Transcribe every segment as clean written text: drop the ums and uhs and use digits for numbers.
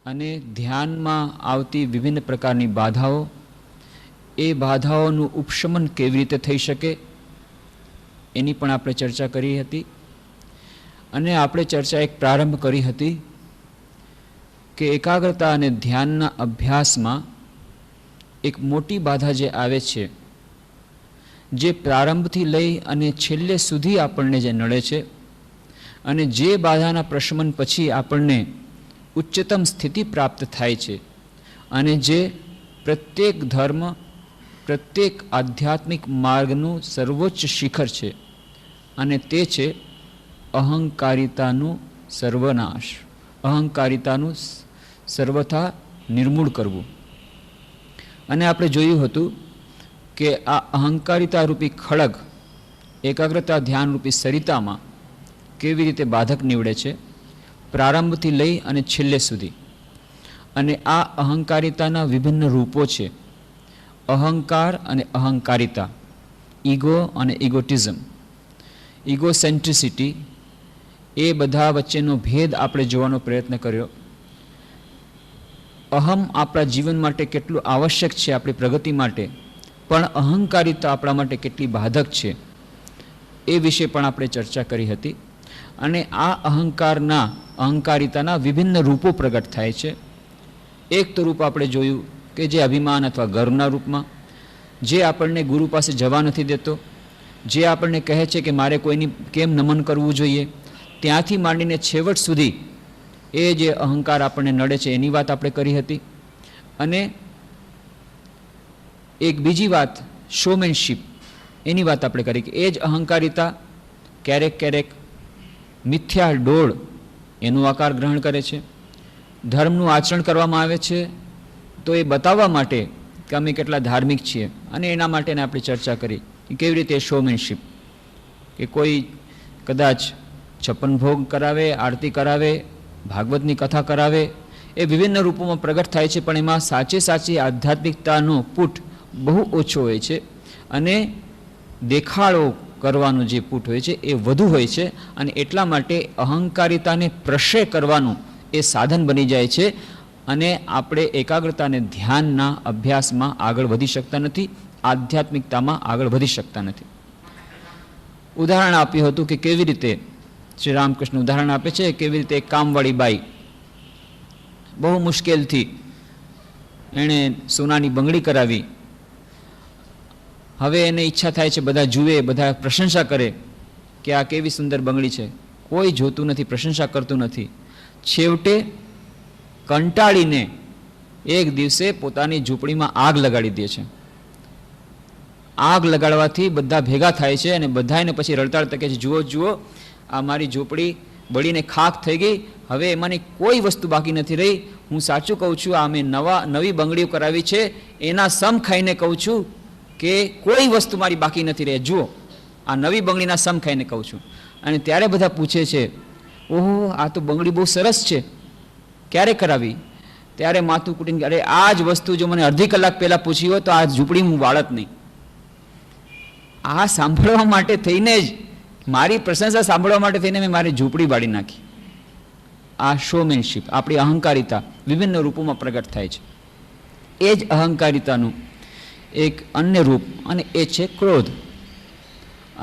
અને ધ્યાનમાં આવતી વિભિન્ન પ્રકારની બાધાઓ, એ બાધાઓનું ઉપશમન કેવી રીતે થઈ શકે એની પણ આપણે ચર્ચા કરી હતી. અને આપણે ચર્ચા એક પ્રારંભ કરી હતી કે એકાગ્રતા અને ધ્યાનના અભ્યાસમાં એક મોટી બાધા જે આવે છે, જે પ્રારંભથી લઈ અને છેલ્લે સુધી આપણને જે નડે છે, અને જે બાધાના પ્રશમન પછી આપણને ઉચ્ચતમ સ્થિતિ પ્રાપ્ત થાય છે, અને જે પ્રત્યેક ધર્મ, પ્રત્યેક આધ્યાત્મિક માર્ગનું સર્વોચ્ચ શિખર છે, અને તે છે અહંકારિતાનું સર્વનાશ, અહંકારિતાનું સર્વથા નિર્મૂળ કરવું. અને આપણે જોયું હતું કે આ અહંકારિતા રૂપી ખડગ એકાગ્રતા ધ્યાનરૂપી સરિતામાં કેવી રીતે બાધક નીવડે છે, પ્રારંભથી લઈ અને છેલ્લે સુધી. અને આ અહંકારિતાના વિભિન્ન રૂપો છે: અહંકાર અને અહંકારિતા, ઈગો અને ઇગોટિઝમ, ઇગોસેન્ટ્રિસિટી. એ બધા વચ્ચેનો ભેદ આપણે જોવાનો પ્રયત્ન કર્યો. અહમ આપણા જીવન માટે કેટલું આવશ્યક છે, આપણી પ્રગતિ માટે, પણ અહંકારિતા આપણા માટે કેટલી બાધક છે, એ વિશે પણ આપણે ચર્ચા કરી હતી. અને આ અહંકારિતાના વિભિન્ન રૂપો પ્રગટ થાય છે. એક તો રૂપ આપણે જોયું કે જે અભિમાન અથવા ગર્વના રૂપમાં, જે આપણને ગુરુ પાસે જવા નથી દેતો, જે આપણને કહે છે કે મારે કોઈની કેમ નમન કરવું જોઈએ, ત્યાંથી માંડીને છેવટ સુધી એ જે અહંકાર આપણને નડે છે એની વાત આપણે કરી હતી. અને એક બીજી વાત શોમેનશીપ, એની વાત આપણે કરી કે એ જ અહંકારિતા ક્યારેક ક્યારેક મિથ્યા ડોળ એનો આકાર ગ્રહણ કરે છે. ધર્મનું આચરણ કરવામાં આવે છે તો એ બતાવવા માટે કે અમે કેટલા ધાર્મિક છીએ, અને એના માટેને આપણે ચર્ચા કરી કે કેવી રીતે શોમેનશીપ, કે કોઈ કદાચ 56 ભોગ કરાવે, આરતી કરાવે, ભાગવતની કથા કરાવે, એ વિભિન્ન રૂપોમાં પ્રગટ થાય છે, પણ એમાં સાચી આધ્યાત્મિકતાનો પુટ બહુ ઓછો હોય છે, અને દેખાડો કરવાનો જે પુટ હોય છે એ વધુ હોય છે. અને એટલા માટે અહંકારિતાને પ્રશય કરવાનું એ સાધન બની જાય છે, અને આપણે એકાગ્રતા અને ધ્યાનના અભ્યાસમાં આગળ વધી શકતા નથી, આધ્યાત્મિકતામાં આગળ વધી શકતા નથી. ઉદાહરણ આપ્યું હતું કે કેવી રીતે શ્રી રામકૃષ્ણ ઉદાહરણ આપે છે, કેવી રીતે એક કામવાળી બાઈ બહુ મુશ્કેલથી એણે સોનાની બંગડી કરાવી. હવે એને ઈચ્છા થાય છે બધા જુએ, બધા પ્રશંસા કરે કે આ કેવી સુંદર બંગડી છે. કોઈ જોતું નથી, પ્રશંસા કરતું નથી. છેવટે કંટાળીને એક દિવસે પોતાની ઝૂંપડીમાં આગ લગાડી દે છે. આગ લગાડવાથી બધા ભેગા થાય છે, અને બધાને પછી રડતા રડતા કહે છે, જુઓ જુઓ, આ મારી ઝૂંપડી બળીને ખાખ થઈ ગઈ, હવે એમાંની કોઈ વસ્તુ બાકી નથી રહી. હું સાચું કહું છું, આ મેં નવી બંગડીઓ કરાવી છે, એના સમ ખાઈને કહું છું કે કોઈ વસ્તુ મારી બાકી નથી રહી. જુઓ, આ નવી બંગડીના સમ ખાઈને કહું છું. અને ત્યારે બધા પૂછે છે, ઓહો, આ તો બંગડી બહુ સરસ છે, ક્યારે કરાવી? ત્યારે માથું કૂટીને, અરે આ જ વસ્તુ જો મને અડધી કલાક પહેલાં પૂછી હોય તો આ ઝૂંપડી હું વાળત નહીં. આ સાંભળવા માટે થઈને જ, મારી પ્રશંસા સાંભળવા માટે થઈને મેં મારી ઝૂંપડી બાળી નાખી. આ શોમેનશીપ, આપણી અહંકારિતા વિભિન્ન રૂપોમાં પ્રગટ થાય છે. એ જ અહંકારિતાનું એક અન્ય રૂપ, અને એ છે ક્રોધ.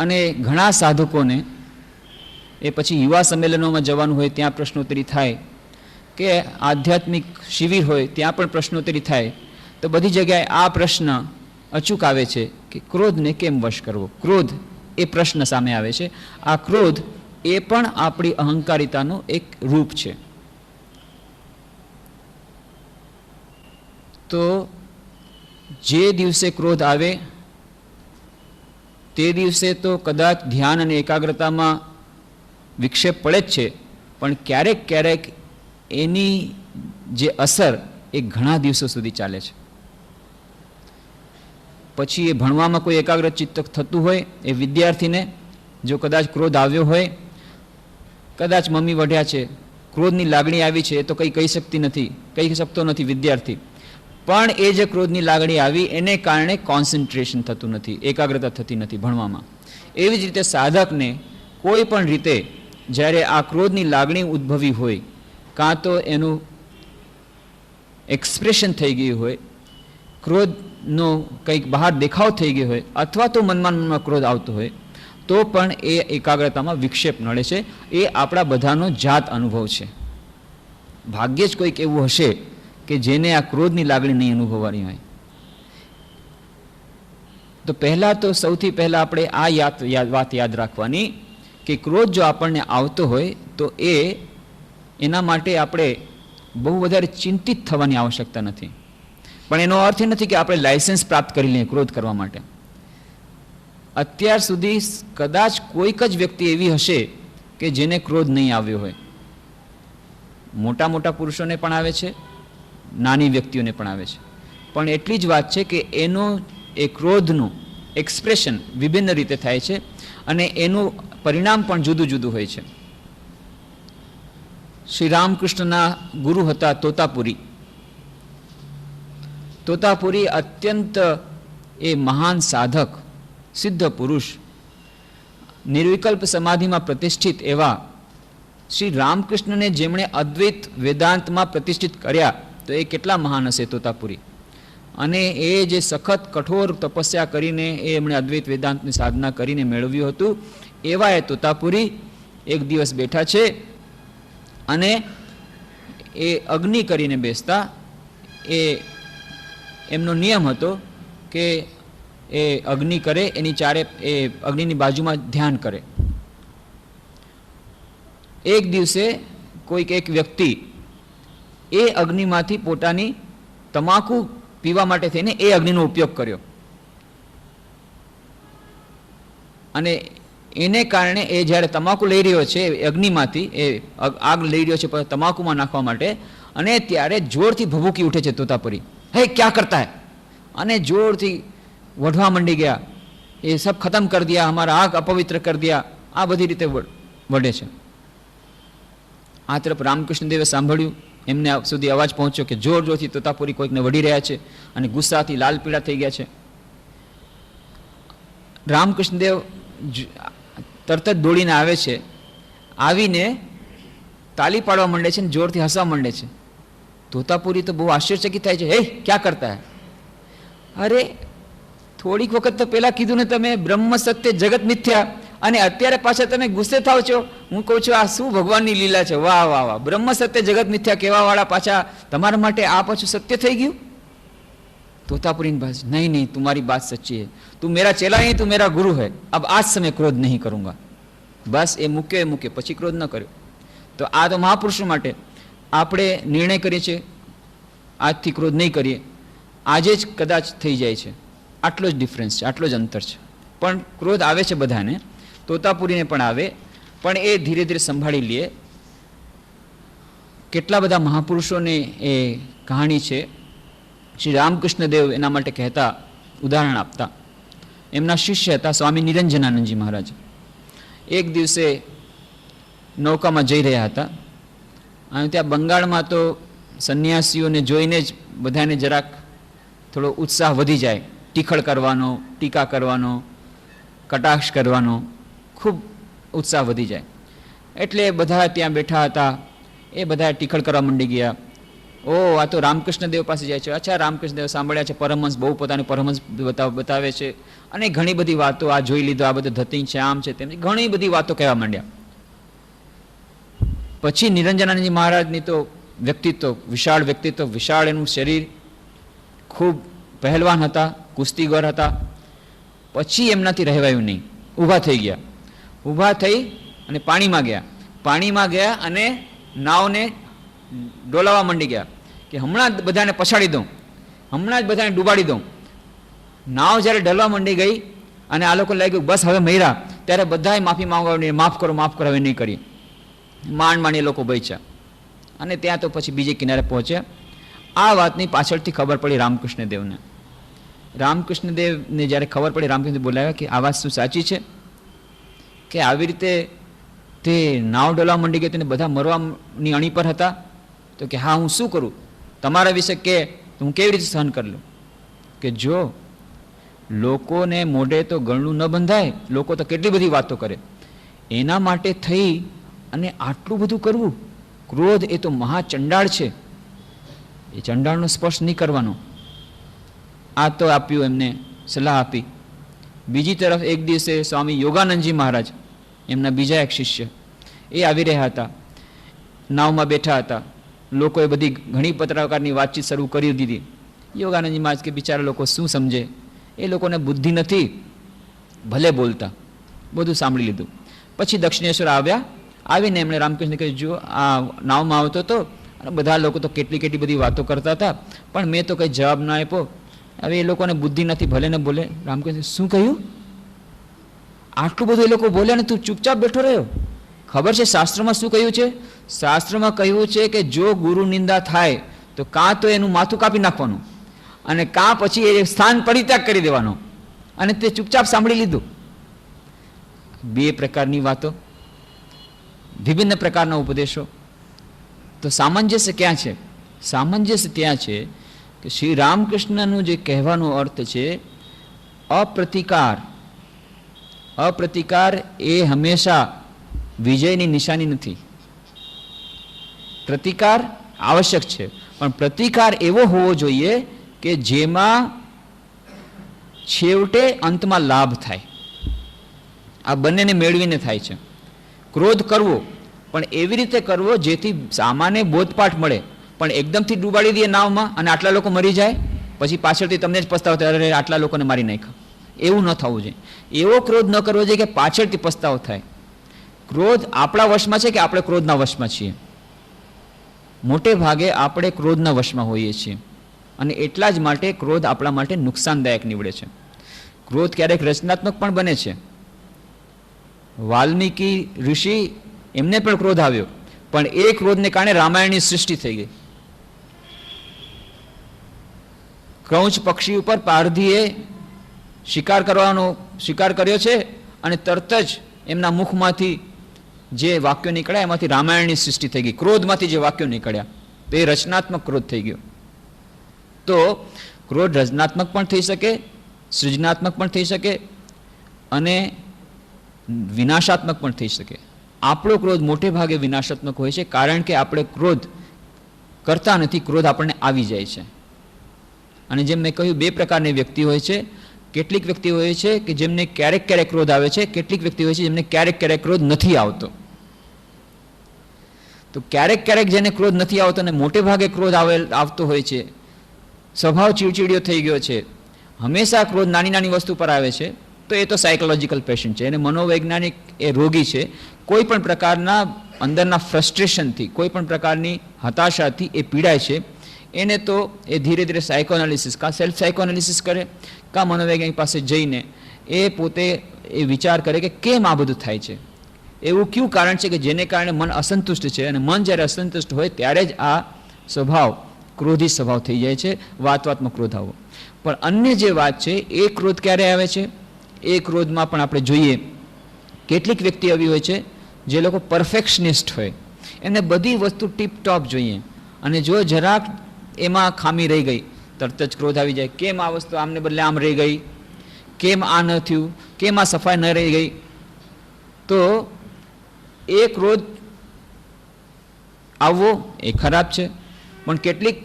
અને ઘણા સાધકોને એ પછી યુવા સંમેલનોમાં જવાનું હોય ત્યાં પ્રશ્નોત્તરી થાય, કે આધ્યાત્મિક શિબિર હોય ત્યાં પણ પ્રશ્નોત્તરી થાય, તો બધી જગ્યાએ આ પ્રશ્ન અચૂક આવે છે કે ક્રોધને કેમ વશ કરવો. ક્રોધ એ પ્રશ્ન સામે આવે છે. આ ક્રોધ એ પણ આપણી અહંકારિતાનું એક રૂપ છે. તો જે દિવસે ક્રોધ આવે તે દિવસે તો કદાચ ધ્યાન અને એકાગ્રતામાં વિક્ષેપ પડે જ છે, પણ ક્યારેક ક્યારેક એની જે અસર એ ઘણા દિવસો સુધી ચાલે છે. પછી એ ભણવામાં કોઈ એકાગ્રચિત્ત થતું હોય એ વિદ્યાર્થીને જો કદાચ ક્રોધ આવ્યો હોય, કદાચ મમ્મી વઢ્યા છે, ક્રોધની લાગણી આવી છે, એ તો કંઈ કહી શકતો નથી વિદ્યાર્થી, પણ એ જે ક્રોધની લાગણી આવી એને કારણે કોન્સન્ટ્રેશન થતું નથી, એકાગ્રતા થતી નથી ભણવામાં. એવી જ રીતે સાધકને કોઈ પણ રીતે જ્યારે આ ક્રોધની લાગણી ઉદ્ભવી હોય, કાં તો એનું એક્સપ્રેશન થઈ ગયું હોય, ક્રોધનો કંઈક બહાર દેખાવ થઈ ગયો હોય, અથવા તો મનમાં ક્રોધ આવતો હોય, તો પણ એ એકાગ્રતામાં વિક્ષેપ નડે છે. એ આપણા બધાનો જાત અનુભવ છે. ભાગ્યે જ કોઈક એવું હશે કે જેને આ ક્રોધની લાગણી નહીં અનુભવવાની હોય. તો પહેલાં તો સૌથી પહેલાં આપણે આ વાત યાદ રાખવાની કે ક્રોધ જો આપણને આવતો હોય તો એના માટે આપણે બહુ વધારે ચિંતિત થવાની આવશ્યકતા નથી. પણ એનો અર્થ એ નથી કે આપણે લાયસન્સ પ્રાપ્ત કરી લઈએ ક્રોધ કરવા માટે. અત્યાર સુધી કદાચ કોઈક જ વ્યક્તિ એવી હશે કે જેને ક્રોધ નહીં આવ્યો હોય. મોટા મોટા પુરુષોને પણ આવે છે, નાની વ્યક્તિઓને પણ આવે છે. પણ એટલી જ વાત છે કે એનો એ ક્રોધનું એક્સપ્રેશન વિભિન્ન રીતે થાય છે અને એનું પરિણામ પણ જુદું જુદું હોય છે. શ્રી રામકૃષ્ણના ગુરુ હતા તોતાપુરી. તોતાપુરી અત્યંત એ મહાન સાધક, સિદ્ધ પુરુષ, નિર્વિકલ્પ સમાધિમાં પ્રતિષ્ઠિત એવા શ્રી રામકૃષ્ણને જેમણે અદ્વૈત વેદાંતમાં પ્રતિષ્ઠિત કર્યા, તો એ કેટલા મહાન હશે તોતાપુરી. અને એ જે સખત કઠોર તપસ્યા કરીને એમણે અદ્વૈત વેદાંતની સાધના કરીને મેળવ્યું હતું, એવા એ તોતાપુરી એક દિવસ બેઠા છે અને એ અગ્નિ કરીને બેસતા. એમનો નિયમ હતો કે એ અગ્નિ કરે એની ચારે એ અગ્નિની બાજુમાં ધ્યાન કરે. એક દિવસે કોઈક એક વ્યક્તિ એ અગ્નિમાંથી પોતાની તમાકુ પીવા માટે થઈને એ અગ્નિનો ઉપયોગ કર્યો અને એને કારણે એ જ્યારે તમાકુ લઈ રહ્યો છે અગ્નિમાંથી, એ આગ લઈ રહ્યો છે તમાકુમાં નાખવા માટે, અને ત્યારે જોરથી ભભૂકી ઉઠે છે તોતાપુરી, હે ક્યાં કરતા હે, અને જોરથી વઢવા માંડી ગયા, એ સબ ખતમ કર દિયા, હમારા આગ અપવિત્ર કર દિયા, આ બધી રીતે વઢે છે. આ તરફ રામકૃષ્ણદેવે સાંભળ્યું, એમને સુધી અવાજ પહોંચ્યો કે જોર જોરથી તોતાપુરી કોઈકને વઢી રહ્યા છે અને ગુસ્સાથી લાલ પીળા થઈ ગયા છે. રામકૃષ્ણદેવ તરત જ દોડીને આવે છે. આવીને તાલી પાડવા માંડે છે અને જોરથી હસવા માંડે છે. તોતાપુરી તો બહુ આશ્ચર્યચકિત થાય છે, હે ક્યાં કરતા હે, અરે થોડીક વખત તો પહેલા કીધું ને તમે બ્રહ્મ સત્ય જગત મિથ્યા, અને અત્યારે પાછા તમે ગુસ્સે થાવ છો. હું કહું છું આ શું ભગવાનની લીલા છે, વાહ વાહ વાહ, બ્રહ્મ સત્ય જગત મિથ્યા કહેવા વાળા પાછા તમારા માટે આ પાછું સત્ય થઈ ગયું. तोतापुरी बस नहीं नहीं तुम्हारी बात सच्ची है, तू मेरा चेला नहीं, तू मेरा गुरु है, अब आज से मैं क्रोध नहीं करूंगा. बस એ મૂકે પછી ક્રોધ ન કર્યો. તો આ તો મહાપુરુષો માટે આપણે નિર્ણય કરીએ છીએ આજથી ક્રોધ નહીં કરીએ, આજે જ કદાચ થઈ જાય છે. આટલો જ ડિફરન્સ છે, આટલો જ અંતર છે. પણ ક્રોધ આવે છે બધાને, તોતાપુરીને પણ આવે, પણ એ ધીરે ધીરે સંભાળી લે. કેટલા બધા મહાપુરુષોને એ કહાણી છે. શ્રી રામકૃષ્ણદેવ એના માટે કહેતા, ઉદાહરણ આપતા. એમના શિષ્ય હતા સ્વામી નિરંજનાનંદજી મહારાજ. એક દિવસે નૌકામાં જઈ રહ્યા હતા અને ત્યાં બંગાળમાં તો સંન્યાસીઓને જોઈને જ બધાને જરાક થોડો ઉત્સાહ વધી જાય, ટીખળ કરવાનો, ટીકા કરવાનો, કટાક્ષ કરવાનો ખૂબ ઉત્સાહ વધી જાય. એટલે બધા ત્યાં બેઠા હતા, એ બધા ટીખળ કરવા માંડી ગયા. ઓ આ તો રામકૃષ્ણદેવ પાસે જાય છે, અચ્છા રામકૃષ્ણદેવ સાંભળ્યા છે, પરમહંસ બહુ પોતાનું પરમહંસ બતાવે છે, અને ઘણી બધી વાતો, આ જોઈ લીધો, આ બધું ધતિંગ છે, આમ છે, તેમ ઘણી બધી વાતો કહેવા માંડ્યા. પછી નિરંજનાનંદજી મહારાજની તો વ્યક્તિત્વ, વિશાળ વ્યક્તિત્વ, વિશાળ એનું શરીર, ખૂબ પહેલવાન હતા, કુસ્તીગર હતા. પછી એમનાથી રહેવાયું નહીં, ઊભા થઈ ગયા. ઊભા થઈ અને પાણીમાં ગયા અને નાવને ડોલાવા માંડી ગયા કે હમણાં જ બધાને પછાડી દઉં, હમણાં જ બધાને ડૂબાડી દઉં. નાવ જ્યારે ડલવા માંડી ગઈ અને આ લોકો લાગ્યું બસ હવે મર્યા, ત્યારે બધાએ માફી માંગવાની, માફ કરો હવે નહીં કરી. માંડ એ લોકો બચ્યા અને ત્યાં તો પછી બીજે કિનારે પહોંચ્યા. આ વાતની પાછળથી ખબર પડી રામકૃષ્ણદેવને. રામકૃષ્ણદેવને જ્યારે ખબર પડી, રામકૃષ્ણદેવ બોલાવ્યા કે આ વાત શું સાચી છે, કે આવી રીતે તે નાવ ડોલવા માંડી ગઈ તેને બધા મરવાની અણી પર હતા? તો કે હા, હું શું કરું, તમારા વિશે કે હું કેવી રીતે સહન કરી લઉં. કે જો લોકોને મોઢે તો ગળનું ન બંધાય, લોકો તો કેટલી બધી વાતો કરે, એના માટે થઈ અને આટલું બધું કરવું, ક્રોધ એ તો મહાચંડાળ છે. એ ચંડાળનો સ્પર્શ નહીં કરવાનો. આ તો આપ્યું એમને સલાહ આપી. બીજી તરફ એક દિવસે સ્વામી યોગાનંદજી મહારાજ, એમના બીજા એક શિષ્ય, એ આવી રહ્યા હતા. નાવમાં બેઠા હતા. લોકોએ બધી ઘણી પ્રકારની વાતચીત શરૂ કરી દીધી. યોગાનંદજી મહારાજ કે બિચારા લોકો શું સમજે, એ લોકોને બુદ્ધિ નથી, ભલે બોલતા. બધું સાંભળી લીધું. પછી દક્ષિણેશ્વર આવ્યા. આવીને એમણે રામકૃષ્ણ કહ્યું, જો આ નાવમાં આવતો હતો અને બધા લોકો તો કેટલી બધી વાતો કરતા હતા, પણ મેં તો કંઈ જવાબ ના આપ્યો. હવે એ લોકોને બુદ્ધિ નથી, ભલે ને બોલે. રામકૃષ્ણ શું કહ્યું? આટલું બધું એ લોકો બોલ્યા ને તું ચૂપચાપ બેઠો રહ્યો? ખબર છે શાસ્ત્રમાં શું કહ્યું છે? શાસ્ત્રમાં કહ્યું છે કે જો ગુરુ નિંદા થાય તો કાં તો એનું માથું કાપી નાખવાનું અને કાં પછી એ સ્થાન પરિત્યાગ કરી દેવાનો. અને તે ચૂપચાપ સાંભળી લીધું. બે પ્રકારની વાતો, વિભિન્ન પ્રકારના ઉપદેશો. તો સામંજસ્ય ક્યાં છે? સામંજસ્ય ત્યાં છે કે શ્રી રામકૃષ્ણનું જે કહેવાનો અર્થ છે અપ્રતિકાર. અપ્રતિકાર એ હંમેશા વિજયની નિશાની નથી. પ્રતિકાર આવશ્યક છે, પણ પ્રતિકાર એવો હોવો જોઈએ કે જેમાં છેવટે અંતમાં લાભ થાય. આ બંનેને મેળવીને થાય છે. ક્રોધ કરવો પણ એવી રીતે કરવો જેથી સામાન્ય બોધપાઠ મળે, પણ એકદમથી ડૂબાડી દઈએ નાવમાં અને આટલા લોકો મરી જાય, પછી પાછળથી તમને જ પસ્તાવો થાય, અરે આટલા લોકોને મારી નાખ્યા. એવું ન થવું જોઈએ. એવો ક્રોધ ન કરવો જોઈએ કે પાછળથી પસ્તાવો થાય. ક્રોધ આપણા વશમાં છે કે આપણે ક્રોધના વશમાં છીએ? મોટે ભાગે આપણે ક્રોધના વશમાં હોઈએ છીએ, અને એટલા જ માટે ક્રોધ આપણા માટે નુકસાનદાયક નીવડે છે. ક્રોધ ક્યારેક રચનાત્મક પણ બને છે. વાલ્મીકી ઋષિ, એમને પણ ક્રોધ આવ્યો, પણ એ ક્રોધને કારણે રામાયણની સૃષ્ટિ થઈ ગઈ. ક્રૌંચ પક્ષી ઉપર પારધીએ શિકાર કર્યો છે અને તરત જ એમના મુખમાંથી જે વાક્યો નીકળ્યા એમાંથી રામાયણની સૃષ્ટિ થઈ ગઈ. ક્રોધમાંથી જે વાક્યો નીકળ્યા તો એ રચનાત્મક ક્રોધ થઈ ગયો. તો ક્રોધ રચનાત્મક પણ થઈ શકે, સૃજનાત્મક પણ થઈ શકે અને વિનાશાત્મક પણ થઈ શકે. આપણો ક્રોધ મોટે ભાગે વિનાશાત્મક હોય છે, કારણ કે આપણે ક્રોધ કરતા નથી, ક્રોધ આપણને આવી જાય છે. અને જેમ મેં કહ્યું, બે પ્રકારની વ્યક્તિ હોય છે. કેટલીક વ્યક્તિ હોય છે કે જેમને ક્યારેક ક્યારેક ક્રોધ આવે છે, કેટલીક વ્યક્તિ હોય છે જેમને ક્યારેક ક્યારેક ક્રોધ નથી આવતો. તો ક્યારેક ક્યારેક જેને ક્રોધ નથી આવતો અને મોટે ભાગે ક્રોધ આવતો હોય છે, સ્વભાવ ચીડચીડિયો થઈ ગયો છે, હંમેશા ક્રોધ નાની નાની વસ્તુ પર આવે છે, તો એ તો સાયકોલોજીકલ પેશન્ટ છે. એને મનોવૈજ્ઞાનિક એ રોગી છે. કોઈ પણ પ્રકારના અંદરના ફ્રસ્ટ્રેશનથી, કોઈ પણ પ્રકારની હતાશાથી એ પીડાય છે. એને તો એ ધીરે ધીરે સાયકોએનાલિસિસ, કાં સેલ્ફ સાયકોએનાલિસિસ કરે, કાં મનોવૈજ્ઞાનિક પાસે જઈને એ પોતે એ વિચાર કરે કે કેમ આ બધું થાય છે, એવું કયું કારણ છે કે જેને કારણે મન અસંતુષ્ટ છે. અને મન જ્યારે અસંતુષ્ટ હોય ત્યારે જ આ સ્વભાવ, ક્રોધી સ્વભાવ થઈ જાય છે, વાતમાં ક્રોધ આવવો. પણ અન્ય જે વાત છે એ ક્રોધ ક્યારે આવે છે? એ ક્રોધમાં પણ આપણે જોઈએ કેટલીક વ્યક્તિ એવી હોય છે જે લોકો પરફેક્શનિસ્ટ હોય, એમને બધી વસ્તુ ટીપટોપ જોઈએ, અને જો જરાક એમાં ખામી રહી ગઈ તરત જ ક્રોધ આવી જાય. કેમ આ વસ્તુ આમને બદલે આમ રહી ગઈ, કેમ આ ન થયું, કેમ આ સફાઈ ન રહી ગઈ? તો એ ક્રોધ આવવો એ ખરાબ છે. પણ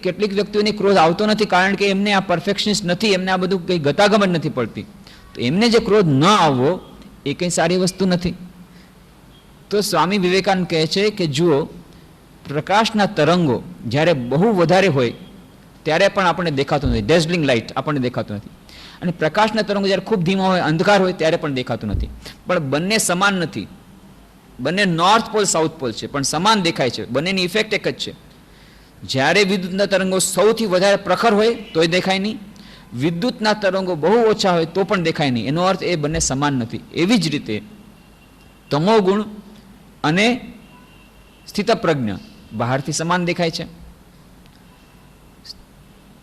કેટલીક વ્યક્તિઓને ક્રોધ આવતો નથી, કારણ કે એમને આ પરફેક્શનિસ્ટ નથી, એમને આ બધું કંઈ ગતાગમત નથી પડતી. તો એમને જે ક્રોધ ન આવવો એ કંઈ સારી વસ્તુ નથી. તો સ્વામી વિવેકાનંદ કહે છે કે જુઓ, પ્રકાશના તરંગો જ્યારે બહુ વધારે હોય ત્યારે પણ આપણને દેખાતું નથી, ડેઝલિંગ લાઇટ આપણને દેખાતું નથી. અને પ્રકાશના તરંગો જ્યારે ખૂબ ધીમા હોય, અંધકાર હોય, ત્યારે પણ દેખાતું નથી. પણ બંને સમાન નથી. બંને નોર્થ પોલ સાઉથ પોલ છે, પણ સમાન દેખાય છે. બંનેની ઇફેક્ટ એક જ છે. જ્યારે વિદ્યુતના તરંગો સૌથી વધારે પ્રખર હોય તોય દેખાય નહીં, વિદ્યુતના તરંગો બહુ ઓછા હોય તો પણ દેખાય નહીં. એનો અર્થ એ બંને સમાન નથી. એવી જ રીતે તમોગુણ અને સ્થિતપ્રજ્ઞ બહારથી સમાન દેખાય છે.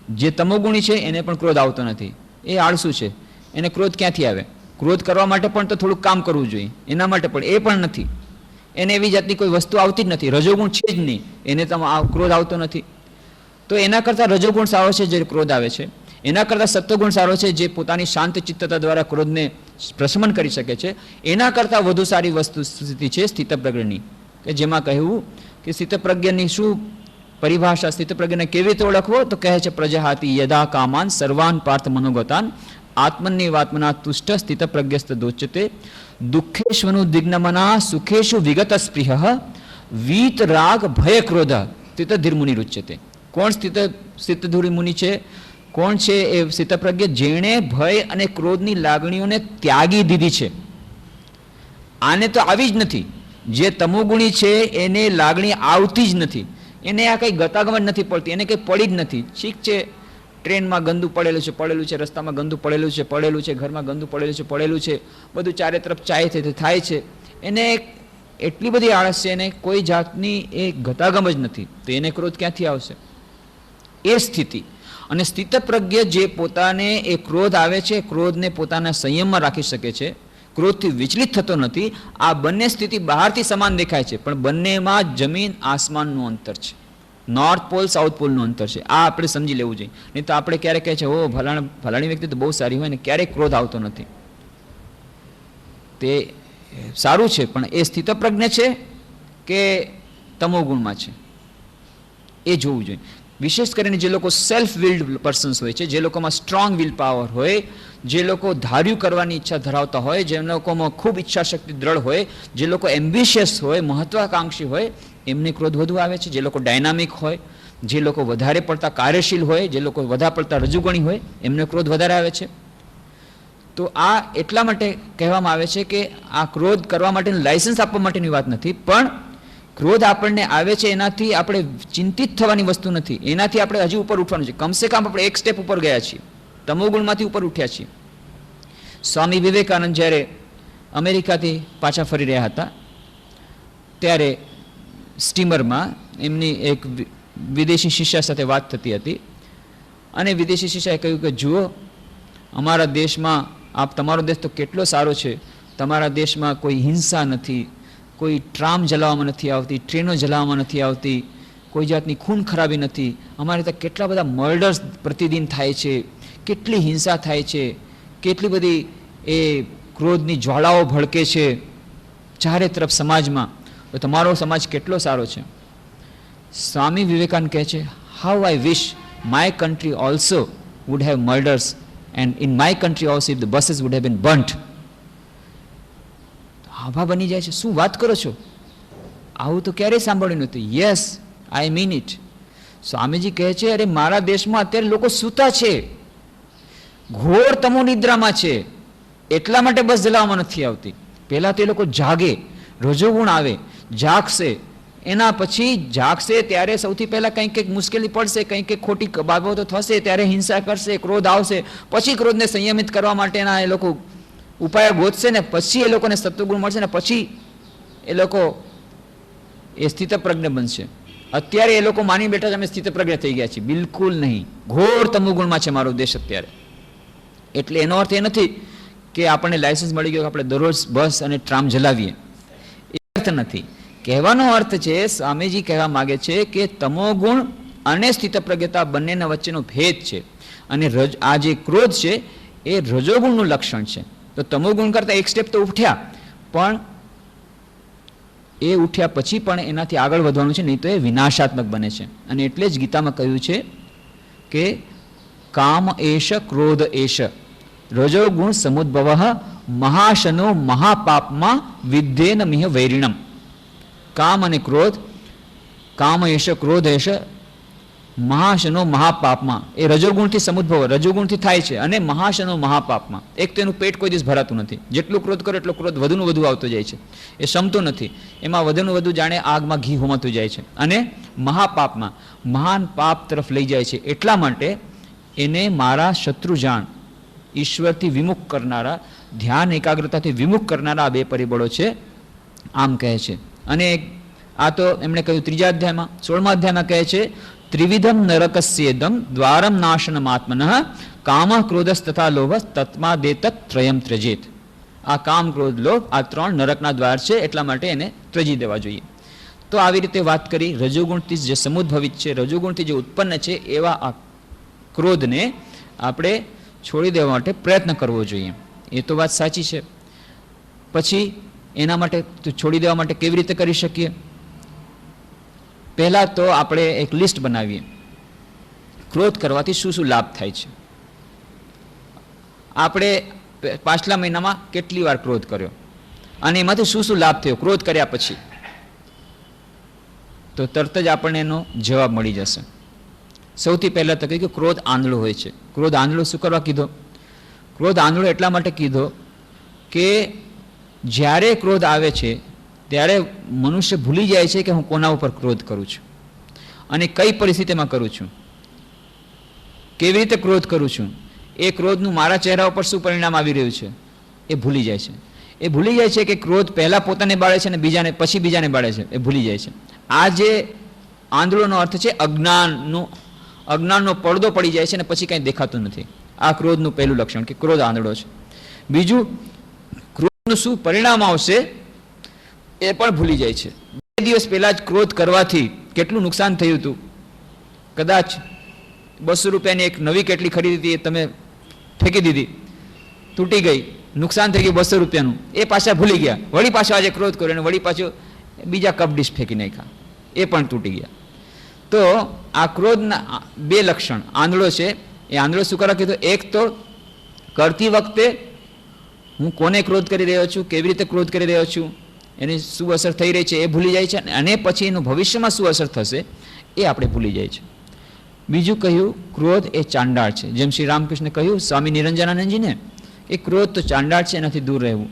જે તમોગુણી છે એને પણ ક્રોધ આવતો નથી, એ આળસુ છે, એને ક્રોધ ક્યાંથી આવે? ક્રોધ કરવા માટે પણ તો થોડુંક કામ કરવું જોઈએ, એના માટે પણ એ પણ નથી. એને એવી જાતની કોઈ વસ્તુ આવતી જ નથી, રજોગુણ છે જ નહીં, એને તો ક્રોધ આવતો નથી. તો એના કરતાં રજોગુણ સારો છે જે ક્રોધ આવે છે, એના કરતાં સત્વગુણ સારો છે જે પોતાની શાંત ચિત્તતા દ્વારા ક્રોધને પ્રશમન કરી શકે છે. એના કરતાં વધુ સારી વસ્તુ સ્થિતિ છે સ્થિતપ્રજ્ઞની, કે જેમાં કહેવું કે સ્થિતપ્રજ્ઞની શું પરિભાષા સ્થિતપ્રજ્ઞને કેવી રીતે ઓળખવો? તો કહે છે પ્રજહાતિ યદા કામાન સર્વાન પાર્થ મનોગતાન આત્મન્યવાત્મના તુષ્ટ સ્થિતપ્રજ્ઞસ્ત દોચ્યતે દુઃખેશ્વનુ દિગ્નમના સુખેશુ વિગત સ્પૃહ વીત રાગ ભય ક્રોધ સ્થિતધીર મુનિ રુચ્યતે. કોણ સ્થિતધીર મુનિ છે? કોણ છે એ સ્થિતપ્રજ્ઞ? જેણે ભય અને ક્રોધની લાગણીઓને ત્યાગી દીધી છે. આને તો આવી જ નથી. જે તમોગુણી છે એને લાગણી આવતી જ નથી. એને આ કંઈ ગતાગમન નથી પડતી, એને કંઈ પડી જ નથી. ઠીક છે, ટ્રેનમાં ગંદુ પડેલું છે, રસ્તામાં ગંદુ પડેલું છે, ઘરમાં ગંદુ પડેલું છે, બધું ચારે તરફ થાય છે. એને એટલી બધી આળસ છે, એને કોઈ જાતની એ ગતાગમ જ નથી. તો એને ક્રોધ ક્યાંથી આવશે? એ સ્થિતિ. અને સ્થિતપ્રજ્ઞ જે પોતાને એ ક્રોધ આવે છે, ક્રોધને પોતાના સંયમમાં રાખી શકે છે, ક્રોધથી વિચલિત થતો નથી. આ બંને સ્થિતિ બહારથી સમાન દેખાય છે, પણ બંનેમાં જમીન આસમાનનું અંતર છે. નોર્થ પોલ સાઉથ પોલનું અંતર છે. આ આપણે સમજી લેવું જોઈએ. નહીં તો આપણે ક્યારેક કહે છે ઓ ફલાણી વ્યક્તિ તો બહુ સારી હોય ને ક્યારેક ક્રોધ આવતો નથી. તે સારું છે, પણ એ સ્થિતપ્રજ્ઞ છે કે તમોગુણમાં છે એ જોવું જોઈએ. વિશેષ કરીને જે લોકો સેલ્ફ વિલ્ડ પર્સન્સ હોય છે, જે લોકોમાં સ્ટ્રોંગ વિલ પાવર હોય, જે લોકો ધાર્યું કરવાની ઈચ્છા ધરાવતા હોય, જે લોકોમાં ખૂબ ઈચ્છા શક્તિ દ્રઢ હોય, જે લોકો એમ્બિશિયસ હોય, મહત્વાકાંક્ષી હોય, એમને ક્રોધ વધુ આવે છે. જે લોકો ડાયનામિક હોય, જે લોકો વધારે પડતા કાર્યશીલ હોય, જે લોકો વધારે પડતા રજૂગણી હોય, એમને ક્રોધ વધારે આવે છે. તો આ એટલા માટે કહેવામાં આવે છે કે આ ક્રોધ કરવા માટેનું લાયસન્સ આપવા માટેની વાત નથી, પણ ક્રોધ આપણને આવે છે એનાથી આપણે ચિંતિત થવાની વસ્તુ નથી. એનાથી આપણે હજી ઉપર ઉઠવાનું છે. કમસે કમ આપણે એક સ્ટેપ ઉપર ગયા છીએ, તમોગુણમાંથી ઉપર ઉઠ્યા છીએ. સ્વામી વિવેકાનંદ જ્યારે અમેરિકાથી પાછા ફરી રહ્યા હતા ત્યારે સ્ટીમરમાં એમની એક વિદેશી શિષ્ય સાથે વાત થતી હતી અને વિદેશી શિષ્યએ કહ્યું કે જુઓ, અમારા દેશમાં તમારો દેશ તો કેટલો સારો છે, તમારા દેશમાં કોઈ હિંસા નથી, કોઈ ટ્રામ જલાવવામાં નથી આવતી, ટ્રેનો જલાવવામાં નથી આવતી, કોઈ જાતની ખૂન ખરાબી નથી. અમારે ત્યાં કેટલા બધા મર્ડર્સ પ્રતિદિન થાય છે, કેટલી હિંસા થાય છે, કેટલી બધી એ ક્રોધની જ્વાળાઓ ભડકે છે ચારે તરફ સમાજમાં. તો તમારો સમાજ કેટલો સારો છે. સ્વામી વિવેકાનંદ કહે છે how I wish my country also would have murders and in my country also if the buses would have been burnt. આભા બની જાય છે. શું વાત કરો છો? આવું તો ક્યારેય સાંભળ્યું નથી. Yes, I mean it. Swamiji કહે છે અરે મારા દેશમાં અત્યારે લોકો સૂતા છે, ઘોર તમો નિદ્રામાં છે, એટલા માટે બસ જલાવવામાં નથી આવતી. પહેલા તો એ લોકો જાગે, રજોગુણ આવે, જાગશે, એના પછી જાગશે ત્યારે સૌથી પહેલા કંઈક મુશ્કેલી પડશે, કંઈક ખોટી બાબતો થશે ત્યારે હિંસા કરશે, ક્રોધ આવશે, પછી ક્રોધને સંયમિત કરવા માટેના એ લોકો ઉપાયો ગોતશે ને પછી એ લોકોને સત્વગુણ મળશે ને પછી એ લોકો એ સ્થિતપ્રજ્ઞ બનશે. અત્યારે એ લોકો માની બેઠા છે અમે સ્થિતપ્રજ્ઞ થઈ ગયા છીએ. બિલકુલ નહીં. ઘોર તમોગુણમાં છે મારો દેશ અત્યારે. એટલે એનો અર્થ એ નથી કે આપણને લાયસન્સ મળી ગયો કે આપણે દરરોજ બસ અને ટ્રામ જલાવીએ, એ અર્થ નથી. કહેવાનો અર્થ છે, સ્વામીજી કહેવા માગે છે કે તમોગુણ અને સ્થિતપ્રજ્ઞતા બંનેના વચ્ચેનો ભેદ છે અને આ જે ક્રોધ છે એ રજોગુણનું લક્ષણ છે. તો તમોગુણ કરતાં એક સ્ટેપ તો ઉઠ્યા, પણ એ ઉઠ્યા પછી પણ એનાથી આગળ વધવાનું છે, નહીં તો એ વિનાશાત્મક બને છે. અને એટલે જ ગીતામાં કહ્યું છે કે કામ એશ ક્રોધ એશ રજોગુણ સમુદ્ભવ મહાશનો મહાપાપમાં વિદ્યેન મિહ વૈરિણમ. કામ અને ક્રોધ, કામ એશ ક્રોધ એશ મહાશનો મહાપાપમાં, એ રજોગુણથી સમુદ્ભવ, રજોગુણથી થાય છે, અને મહાશનો મહાપાપમાં. એક તો એનું પેટ કોઈ દિવસ ભરાતું નથી. જેટલું ક્રોધ કરો એટલો ક્રોધ વધુનું વધુ આવતો જાય છે, એ શમતો નથી. એમાં વધુનું વધુ જાણે આગમાં ઘી હોમાતું જાય છે અને મહાપાપમાં, મહાન પાપ તરફ લઈ જાય છે. એટલા માટે એને મારા શત્રુ જાણ, ઈશ્વરથી વિમુખ કરનારા, ધ્યાન એકાગ્રતાથી વિમુખ કરનારા આ બે પરિબળો છે, આમ કહે છે. અને આ તો એમણે કહ્યું ત્રીજા અધ્યાયમાં. 16મા અધ્યાયમાં કહે છે ત્રિવિધમ નરકસ્યેદમ દ્વારમ નાશનમાત્મનઃ કામ ક્રોધસ તથા લોભ તત્માદેતત ત્રયમ ત્યજેત. આ કામ ક્રોધ લોભ આ ત્રણ નરકના દ્વાર છે, એટલા માટે એને ત્યજી દેવા જોઈએ. તો આવી રીતે વાત કરી રજોગુણથી જે સમુદ્ભવિત છે, રજોગુણથી જે ઉત્પન્ન છે એવા આ ક્રોધને આપણે છોડી દેવા માટે પ્રયત્ન કરવો જોઈએ. એ તો વાત સાચી છે. પછી એના માટે છોડી દેવા માટે કેવી રીતે કરી શકીએ? પહેલા તો આપણે એક લિસ્ટ બનાવીએ, ક્રોધ કરવાથી શું શું લાભ થાય છે. આપણે પાછલા મહિનામાં કેટલી વાર ક્રોધ કર્યો અને એમાંથી શું શું લાભ થયો ક્રોધ કર્યા પછી, તો તરત જ આપણને એનો જવાબ મળી જશે. સૌથી પહેલાં તો કહ્યું કે ક્રોધ આંધળો હોય છે. ક્રોધ આંધળો શું કરવા કીધો? ક્રોધ આંધળો એટલા માટે કીધો કે જ્યારે ક્રોધ આવે છે ત્યારે મનુષ્ય ભૂલી જાય છે કે હું કોના ઉપર ક્રોધ કરું છું અને કઈ પરિસ્થિતિમાં કરું છું, કેવી રીતે ક્રોધ કરું છું, એ ક્રોધનું મારા ચહેરા ઉપર શું પરિણામ આવી રહ્યું છે એ ભૂલી જાય છે. એ ભૂલી જાય છે કે ક્રોધ પહેલાં પોતાને બાળે છે અને બીજાને પછી બીજાને બાળે છે, એ ભૂલી જાય છે. આ જે આંધળોનો અર્થ છે અજ્ઞાનનો પડદો પડી જાય છે અને પછી કંઈ દેખાતું નથી. આ ક્રોધનું પહેલું લક્ષણ કે ક્રોધ આંધળો છે. બીજું, ક્રોધનું શું પરિણામ આવશે એ પણ ભૂલી જાય છે. 2 દિવસ પહેલા જ ક્રોધ કરવાથી કેટલું નુકસાન થયું હતું. કદાચ 200 રૂપિયાની એક નવી કેટલી ખરીદી હતી, એ તમે ફેંકી દીધી, તૂટી ગઈ, નુકસાન થઈ ગયું 200 રૂપિયાનું, એ પાછા ભૂલી ગયા. વળી પાછો આજે ક્રોધ કર્યો અને વળી પાછો બીજા કપ ડીશ ફેંકી નાખ્યા, એ પણ તૂટી ગયા. તો આ ક્રોધના 2 લક્ષણ આંધળો છે. એ આંધળો શું કરવા કીધું? એક તો કરતી વખતે હું કોને ક્રોધ કરી રહ્યો છું, કેવી રીતે ક્રોધ કરી રહ્યો છું, એની શું અસર થઈ રહી છે એ ભૂલી જાય છે અને પછી એનું ભવિષ્યમાં શું અસર થશે એ આપણે ભૂલી જાય છે. બીજું કહ્યું, ક્રોધ એ ચાંડાળ છે. જેમ શ્રી રામકૃષ્ણે કહ્યું સ્વામી નિરંજનાનંદજીને, એ ક્રોધ તો ચાંડાળ છે, એનાથી દૂર રહેવું.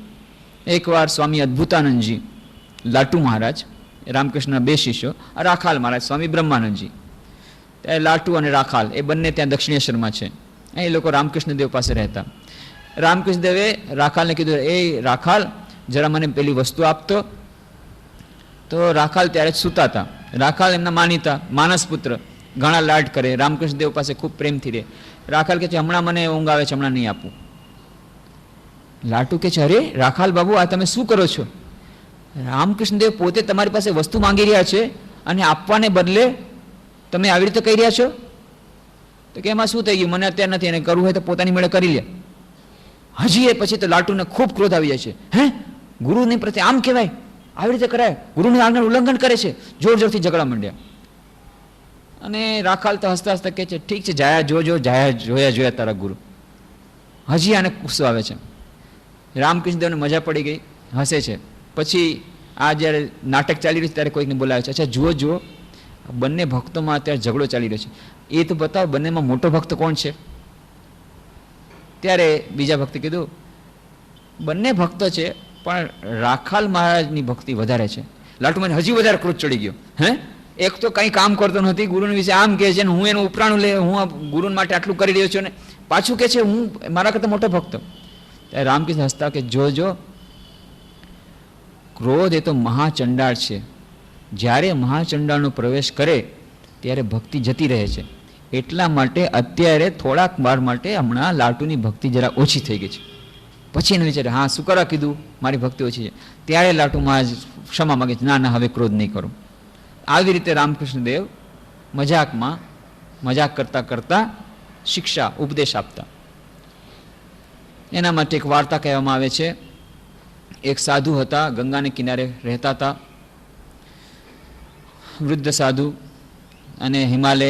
એકવાર સ્વામી અદ્ભુતાનંદજી, લાટુ મહારાજ, રામકૃષ્ણના 2 શિષ્યો, રાખાલ મહારાજ, સ્વામી બ્રહ્માનંદજી, લાટુ અને રાખાલ એ બંને ત્યાં દક્ષિણેશ્વરમાં છે. એ લોકો રામકૃષ્ણદેવ પાસે રહેતા. રામકૃષ્ણદેવે રાખાલને કીધું, એ રાખાલ જરા મને પેલી વસ્તુ આપતો. તો રાખાલ ત્યારે જ સૂતા હતા. રાખાલ એમના માનીતા માનસ પુત્ર, ઘણા લાડ કરે, રામકૃષ્ણદેવ પાસે ખૂબ પ્રેમથી રહે. રાખાલ કહે છે હમણાં મને ઊંઘ આવે છે, હમણાં નહીં આપું. લાટુ કહે છે, અરે રાખાલ બાબુ, આ તમે શું કરો છો? રામકૃષ્ણદેવ પોતે તમારી પાસે વસ્તુ માંગી રહ્યા છે અને આપવાને બદલે તમે આવી રીતે કહી રહ્યા છો? તો કે એમાં શું થઈ ગયું, મને અત્યારે નથી, એને કરવું હોય તો પોતાની મેળે કરી લે. હજી એ પછી તો લાટુને ખૂબ ક્રોધ આવી જાય છે. હે, ગુરુની પ્રત્યે આમ કહેવાય, આવી રીતે કરાય, ગુરુની આજ્ઞાનું ઉલ્લંઘન કરે છે. જોર જોરથી ઝઘડા માંડ્યા. અને રાખાલ તો હસતા હસતા કહે છે, ઠીક છે, જાયા જાયા જોયા તારા ગુરુ. હજી આને ગુસ્સો આવે છે. રામકૃષ્ણદેવને મજા પડી ગઈ, હસે છે. પછી આ જ્યારે નાટક ચાલી રહ્યું છે ત્યારે કોઈકને બોલાવે છે, અચ્છા જુઓ બંને ભક્તોમાં અત્યારે ઝઘડો ચાલી રહ્યો છે, એ તો બતાવો બંનેમાં મોટો ભક્ત કોણ છે? ત્યારે બીજા ભક્તે કીધું, બંને ભક્ત છે પણ રાખાલ મહારાજની ભક્તિ વધારે છે. લાટુમાને હજી વધારે ક્રોધ ચડી ગયો. હે, એક તો કંઈ કામ કરતો નથી, ગુરુની વિશે આમ કહે છે, હું એનું ઉપરાણું હું ગુરુ માટે આટલું કરી રહ્યો છું ને પાછું કહે છે હું મારા કરતા મોટો ભક્ત. ત્યારે રામકૃષ્ણ હસતા કે જો ક્રોધ એ તો મહાચંડાળ છે. જ્યારે મહાચંડાળનો પ્રવેશ કરે ત્યારે ભક્તિ જતી રહે છે. એટલા માટે અત્યારે થોડાક વાર માટે હમણાં લાટુની ભક્તિ જરા ઓછી થઈ ગઈ છે. પછી એને વિચારે, હા શું કરવા કીધું, મારી ભક્તિ ઓછી છે. ત્યારે લાટુ મહારાજ ક્ષમા માગે છે, ના હવે ક્રોધ નહીં કરું. આવી રીતે રામકૃષ્ણદેવ મજાકમાં મજાક કરતા કરતા શિક્ષા ઉપદેશ આપતા. એના માટે એક વાર્તા કહેવામાં આવે છે. એક સાધુ હતા, ગંગાને કિનારે રહેતા હતા, વૃદ્ધ સાધુ, અને હિમાલય,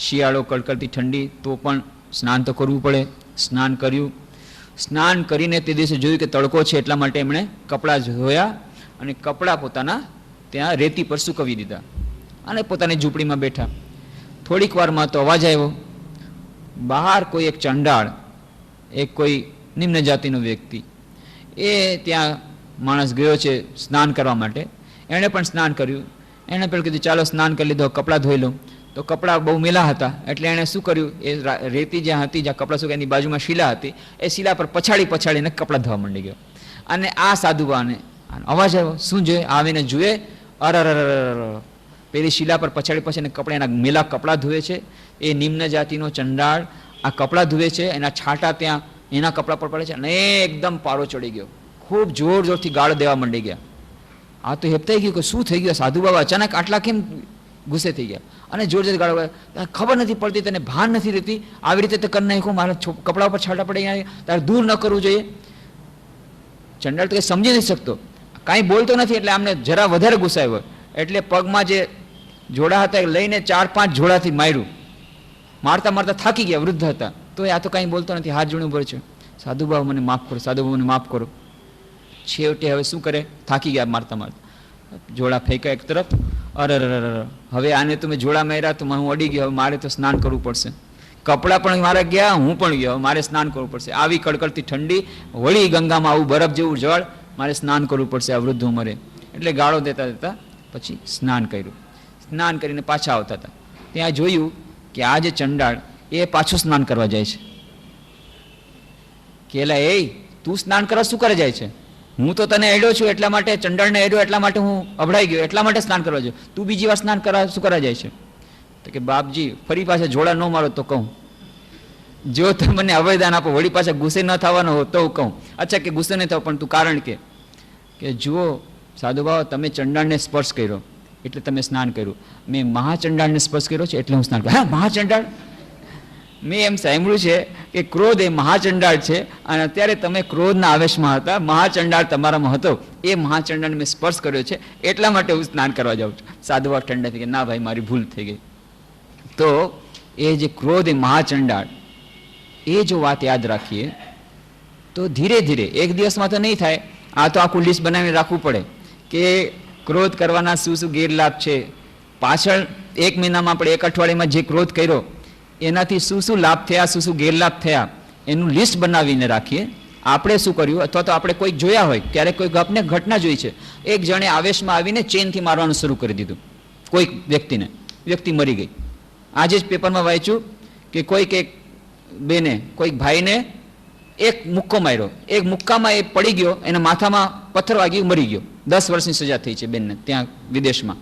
શિયાળો, કડકડતી ઠંડી, તો પણ સ્નાન તો કરવું પડે. સ્નાન કર્યું. સ્નાન કરીને તે દિવસે જોયું કે તડકો છે, એટલા માટે એમણે કપડાં ધોયા અને કપડાં પોતાના ત્યાં રેતી પર સૂકવી દીધા અને પોતાની ઝૂંપડીમાં બેઠા. થોડીક વારમાં તો અવાજ આવ્યો. બહાર કોઈ એક ચંડાળ, એક કોઈ નિમ્ન જાતિનો વ્યક્તિ, એ ત્યાં માણસ ગયો છે સ્નાન કરવા માટે. એણે પણ સ્નાન કર્યું. એણે પેલું કીધું ચાલો સ્નાન કરી લીધો, કપડાં ધોઈ લઉં. તો કપડાં બહુ મેલા હતા એટલે એણે શું કર્યું, એ રેતી જ્યાં હતી, જ્યાં કપડાં સુકાય એની બાજુમાં શીલા હતી, એ શીલા પર પછાડીને કપડાં ધોવા માંડી ગયો. અને આ સાધુબાને અવાજ આવ્યો. શું જોઈએ? આવીને જુએ, અરર પેલી શીલા પર પછાડીને કપડાં, એના મેલા કપડાં ધોવે છે. એ નિમ્ન જાતિનો ચંડાળ આ કપડાં ધોવે છે, એના છાંટા ત્યાં એના કપડાં પર પડે છે અને એકદમ પારો ચડી ગયો. ખૂબ જોરથી ગાળ દેવા માંડી ગયા. આ તો હેપતાઈ ગયું કે શું થઈ ગયું, સાધુ બાબા અચાનક આટલા કેમ ગુસ્સે થઈ ગયા અને જોરથી ગાળ. ખબર નથી પડતી, તને ભાન નથી રહેતી, આવી રીતે તો કરી નાખ્યું, મારા કપડા ઉપર છાંટા પડી ગયા, તારે દૂર ન કરવું જોઈએ. ચંડાળ તો કંઈ સમજી નથી શકતો, કાંઈ બોલતો નથી. એટલે આમને જરા વધારે ગુસ્સાયો. એટલે પગમાં જે જોડા હતા લઈને 4-5 જોડાથી માર્યું. મારતા મારતા થાકી ગયા, વૃદ્ધ હતા. તો આ તો કાંઈ બોલતો નથી, હાથ જોડે ઉભો છે. સાધુ બાબા મને માફ કરો, સાધુ બાબા મને માફ કરો. છેવટે હવે શું કરે, થાકી ગયા મારતા મારતા, જોડા ફેંક્યા એક તરફ. અરે હવે આને તો મેં જોડા માર્યા તો હું અડી ગયો, હવે મારે તો સ્નાન કરવું પડશે. કપડાં પણ મારે ગયા, હું પણ ગયો, મારે સ્નાન કરવું પડશે. આવી કડકડતી ઠંડી, વળી ગંગામાં આવું બરફ જેવું જળ, મારે સ્નાન કરવું પડશે આ વૃદ્ધ ઉંમરે. એટલે ગાળો દેતા દેતા પછી સ્નાન કર્યું. સ્નાન કરીને પાછા આવતા હતા. ત્યાં જોયું કે આ જે ચંડાળ એ પાછું સ્નાન કરવા જાય છે. કે એલા એ તું સ્નાન કરવા શું કરે જાય છે? હું તો તને એડ્યો છું એટલા માટે, ચંડાળને એડ્યો એટલા માટે હું અભડાઈ ગયો, એટલા માટે સ્નાન કરવા જોઈએ. તું બીજી વાર સ્નાન કરવા શું કરવા જાય છે? તો કે બાપજી ફરી પાછા જોડા ન મારો તો કહું, જો તમે મને અવયદાન આપો, વળી પાછા ગુસ્સે ન થવાનો હો તો કહું. અચ્છા કે ગુસ્સે નહીં થવો, પણ તું કારણ કે જુઓ સાધુ બાબા તમે ચંડાળને સ્પર્શ કર્યો એટલે તમે સ્નાન કર્યું, મેં મહાચંડાળને સ્પર્શ કર્યો છે એટલે હું સ્નાન કર્યું. હા મહાચંડાળ, મેં એમ સાંભળ્યું છે કે ક્રોધ એ મહાચંડાળ છે, અને અત્યારે તમે ક્રોધના આવેશમાં હતા, મહાચંડાળ તમારામાં હતો, એ મહાચંડાળને મેં સ્પર્શ કર્યો છે એટલા માટે હું સ્નાન કરવા જાઉં છું. સાધુ બાબા ઠંડા થઈ ગયા, ના ભાઈ મારી ભૂલ થઈ ગઈ. તો એ જે ક્રોધ એ મહાચંડાળ, એ જો વાત યાદ રાખીએ તો ધીરે ધીરે, એક દિવસમાં તો નહીં થાય, આ તો આખું લિસ્ટ બનાવીને રાખવું પડે કે ક્રોધ કરવાના શું શું ગેરલાભ છે. પાછળ 1 મહિનામાં આપણે 1 અઠવાડિયામાં જે ક્રોધ કર્યો એનાથી શું શું લાભ થયા, શું શું ગેરલાભ થયા, એનું લિસ્ટ બનાવીને રાખીએ. આપણે શું કર્યું, અથવા તો આપણે કોઈક જોયા હોય, ક્યારેક કોઈક આપને ઘટના જોઈ છે, એક જણે આવેશમાં આવીને ચેનથી મારવાનું શરૂ કરી દીધું કોઈક વ્યક્તિને, વ્યક્તિ મરી ગઈ. આજે જ પેપરમાં વાંચ્યું કે કોઈક એક બેને કોઈક ભાઈને એક મુક્કો માર્યો, એક મુક્કામાં એ પડી ગયો, એના માથામાં પથ્થર વાગી મરી ગયો. 10 વર્ષની સજા થઈ છે બેનને ત્યાં વિદેશમાં.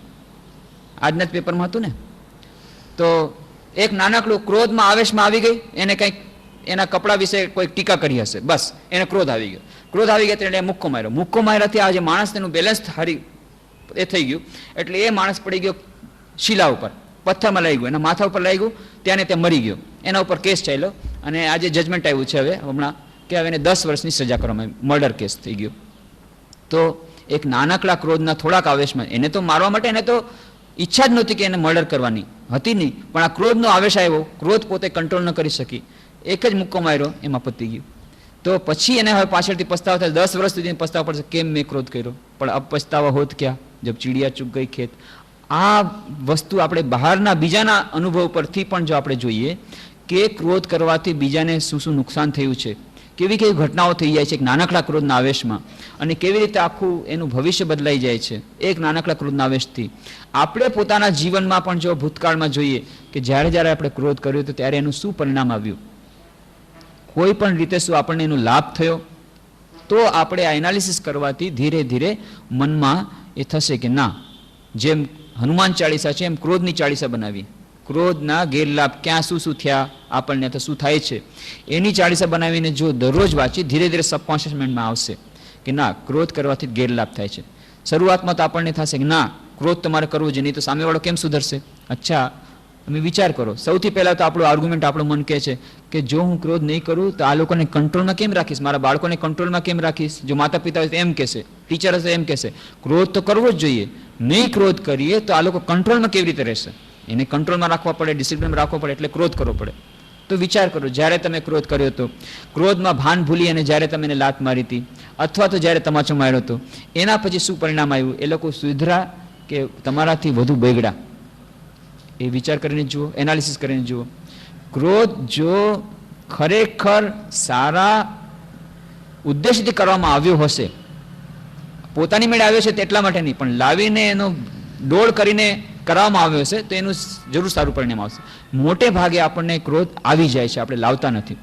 આજના જ પેપરમાં હતું ને. તો એક નાનકડું ક્રોધમાં આવેશમાં આવી ગઈ, એને કંઈક એના કપડા વિશે કોઈ ટીકા કરી હશે, બસ એને ક્રોધ આવી ગયો. ક્રોધ આવી ગયા એટલે મુક્કો માર્યો. મુક્કો માર્યાથી આ જે માણસ તેનું બેલેન્સ હારી એ થઈ ગયું, એટલે એ માણસ પડી ગયો શિલા ઉપર, પથ્થરમાં લાગી ગયું, એના માથા ઉપર લાગ્યું, ત્યાં ને ત્યાં મરી ગયો. એના ઉપર કેસ ચાલ્યો અને આજે જજમેન્ટ આવ્યું છે હવે હમણાં કે હવે એને 10 વર્ષની સજા કરવામાં આવી, મર્ડર કેસ થઈ ગયો. તો એક નાનકડા ક્રોધના થોડાક આવેશમાં, એને તો મારવા માટે એને તો ઈચ્છા જ નહોતી કે એને મર્ડર કરવાની હતી નહીં, પણ આ ક્રોધનો આવેશ આવ્યો, ક્રોધ પોતે કંટ્રોલ ન કરી શકી, એક જ મુક્કો માર્યો, એમાં પતી ગયું. તો પછી એને હવે પાછળથી પસ્તાવો થાય, 10 વર્ષ સુધી પસ્તાવો પડશે કેમ મેં ક્રોધ કર્યો, પણ અબ પસ્તાવા હોત ક્યાં જબ ચીડિયા ચૂક ગઈ ખેત. આ વસ્તુ આપણે બહારના બીજાના અનુભવ પરથી પણ જો આપણે જોઈએ કે ક્રોધ કરવાથી બીજાને શું શું નુકસાન થયું છે, કેવી કેવી ઘટનાઓ થઈ જાય છે એક નાનકડા ક્રોધના આવેશમાં, અને કેવી રીતે આખું એનું ભવિષ્ય બદલાઈ જાય છે એક નાનકડા ક્રોધના આવેશથી. આપણે પોતાના જીવનમાં પણ જો ભૂતકાળમાં જોઈએ કે જ્યારે જ્યારે આપણે ક્રોધ કર્યો તો ત્યારે એનું શું પરિણામ આવ્યું, કોઈ પણ રીતે શું આપણને એનો લાભ થયો, તો આપણે આ એનાલિસિસ કરવાથી ધીરે ધીરે મનમાં એ થશે કે ના, જેમ હનુમાન ચાલીસા છે એમ ક્રોધની ચાલીસા બનાવી, ક્રોધના ગેરલાભ ક્યાં શું શું થયા, આપણને તો શું થાય છે, એની ચાલીસા બનાવીને જો દરરોજ વાંચી, ધીરે ધીરે સબકોન્શિયસ માઇન્ડમાં આવશે કે ના, ક્રોધ કરવાથી ગેરલાભ થાય છે. શરૂઆતમાં તો આપણને થશે કે ના, ક્રોધ તમારે કરવો જોઈએ, નહીં તો સામેવાળો કેમ સુધરશે. અચ્છા, તમે વિચાર કરો, સૌથી પહેલાં તો આપણું આર્ગ્યુમેન્ટ, આપણું મન કહે છે કે જો હું ક્રોધ નહીં કરું તો આ લોકોને કંટ્રોલમાં કેમ રાખીશ, મારા બાળકોને કંટ્રોલમાં કેમ રાખીશ. જો માતા પિતા હોય તો એમ કહેશે, ટીચર હશે એમ કહેશે, ક્રોધ તો કરવો જ જોઈએ, નહીં ક્રોધ કરીએ તો આ લોકો કંટ્રોલમાં કેવી રીતે રહેશે. એને કંટ્રોલમાં રાખવા પડે, ડિસિપ્લિનમાં રાખવો પડે, એટલે ક્રોધ કરવો પડે. તો વિચાર કરો, જ્યારે તમે ક્રોધ કર્યો હતો, ક્રોધમાં ભાન ભૂલી અને જ્યારે તમે એને લાત મારી હતી, અથવા તો જ્યારે તમાચો માર્યો હતો, એના પછી શું પરિણામ આવ્યું, એ લોકો સુધરા કે તમારાથી વધુ બગડ્યા, એ વિચાર કરીને જુઓ, એનાલિસિસ કરીને જુઓ. ક્રોધ જો ખરેખર સારા ઉદ્દેશથી કરવામાં આવ્યો હશે, પોતાની મેળે આવ્યો છે તેટલા માટે નહીં, પણ લાવીને એનો ડોળ કરીને કરવામાં આવ્યો હશે તો એનું જરૂર સારું પરિણામ આવશે. મોટે ભાગે આપણને ક્રોધ આવી જાય છે, આપણે લાવતા નથી,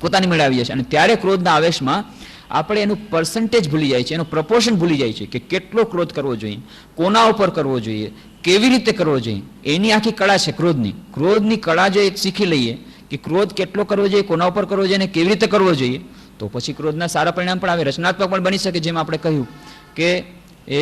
પોતાની મેળે આવી જાય છે, અને ત્યારે ક્રોધના આવેશમાં આપણે એનું પર્સન્ટેજ ભૂલી જાય છે, એનું પ્રપોર્શન ભૂલી જાય છે કે કેટલો ક્રોધ કરવો જોઈએ, કોના ઉપર કરવો જોઈએ, કેવી રીતે કરવો જોઈએ. એની આખી કળા છે ક્રોધની. ક્રોધની કળા જો શીખી લઈએ કે ક્રોધ કેટલો કરવો જોઈએ, કોના ઉપર કરવો જોઈએ અને કેવી રીતે કરવો જોઈએ, તો પછી ક્રોધના સારા પરિણામ પણ આવે, રચનાત્મક પણ બની શકે. જેમ આપણે કહ્યું કે એ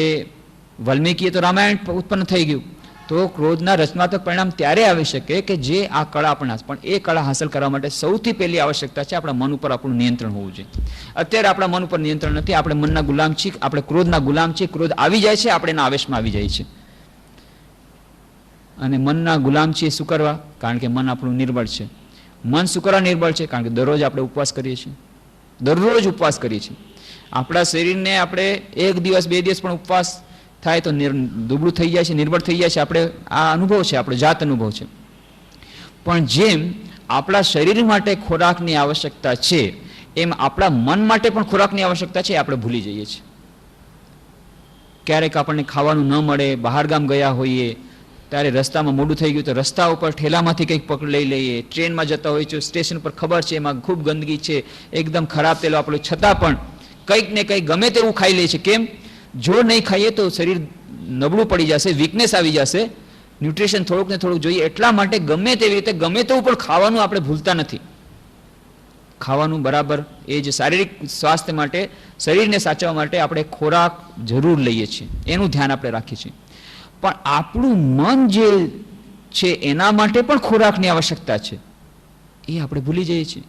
વાલ્મીકીએ તો રામાયણ ઉત્પન્ન થઈ ગયું, તો ક્રોધના રચનાત્મક પરિણામ ત્યારે આવી શકે કે જે આ કળા આપણને, પણ એ કળા હાંસલ કરવા માટે સૌથી પહેલી આવશ્યકતા છે આપણા મન ઉપર આપણું નિયંત્રણ હોવું જોઈએ. અત્યારે આપણા મન ઉપર નિયંત્રણ નથી, આપણે મનના ગુલામ છીએ, આપણે ક્રોધના ગુલામ છીએ. ક્રોધ આવી જાય છે, આપણે એના આવેશમાં આવી જાય છે. અને મનના ગુલામ છીએ. શું કરવા? કારણ કે મન આપણું નિર્બળ છે. મન શું કરવા નિર્બળ છે? કારણ કે દરરોજ આપણે ઉપવાસ કરીએ છીએ, દરરોજ ઉપવાસ કરીએ છીએ. આપણા શરીરને આપણે એક દિવસ બે દિવસ પણ ઉપવાસ થાય તો દુબળું થઈ જાય છે, નિર્બળ થઈ જાય છે. આપણે આ અનુભવ છે, આપણો જાત અનુભવ છે. પણ જેમ આપણા શરીર માટે ખોરાકની આવશ્યકતા છે, એમ આપણા મન માટે પણ ખોરાકની આવશ્યકતા છે. આપણે ભૂલી જઈએ છીએ. ક્યારેક આપણને ખાવાનું ન મળે, બહાર ગામ ગયા હોઈએ, ત્યારે રસ્તામાં મોડું થઈ ગયું તો રસ્તા ઉપર ઠેલામાંથી કંઈક પકડ લઈ લઈએ. ટ્રેનમાં જતા હોય છે, સ્ટેશન પર ખબર છે એમાં ખૂબ ગંદકી છે, એકદમ ખરાબ તેલો આપણો, છતાં પણ કંઈક ને કંઈક ગમે તેવું ખાઈ લે છે. કેમ? જો નહીં ખાઈએ તો શરીર નબળું પડી જશે, વીકનેસ આવી જશે, ન્યુટ્રિશન થોડુંક ને થોડુંક જોઈએ. એટલા માટે ગમે તેવી રીતે ગમે તેવું પણ ખાવાનું આપણે ભૂલતા નથી. ખાવાનું બરાબર, એ જ શારીરિક સ્વાસ્થ્ય માટે, શરીરને સાચવવા માટે આપણે ખોરાક જરૂર લઈએ છીએ, એનું ધ્યાન આપણે રાખીએ છીએ. પણ આપણું મન જે છે એના માટે પણ ખોરાકની આવશ્યકતા છે, એ આપણે ભૂલી જઈએ છીએ.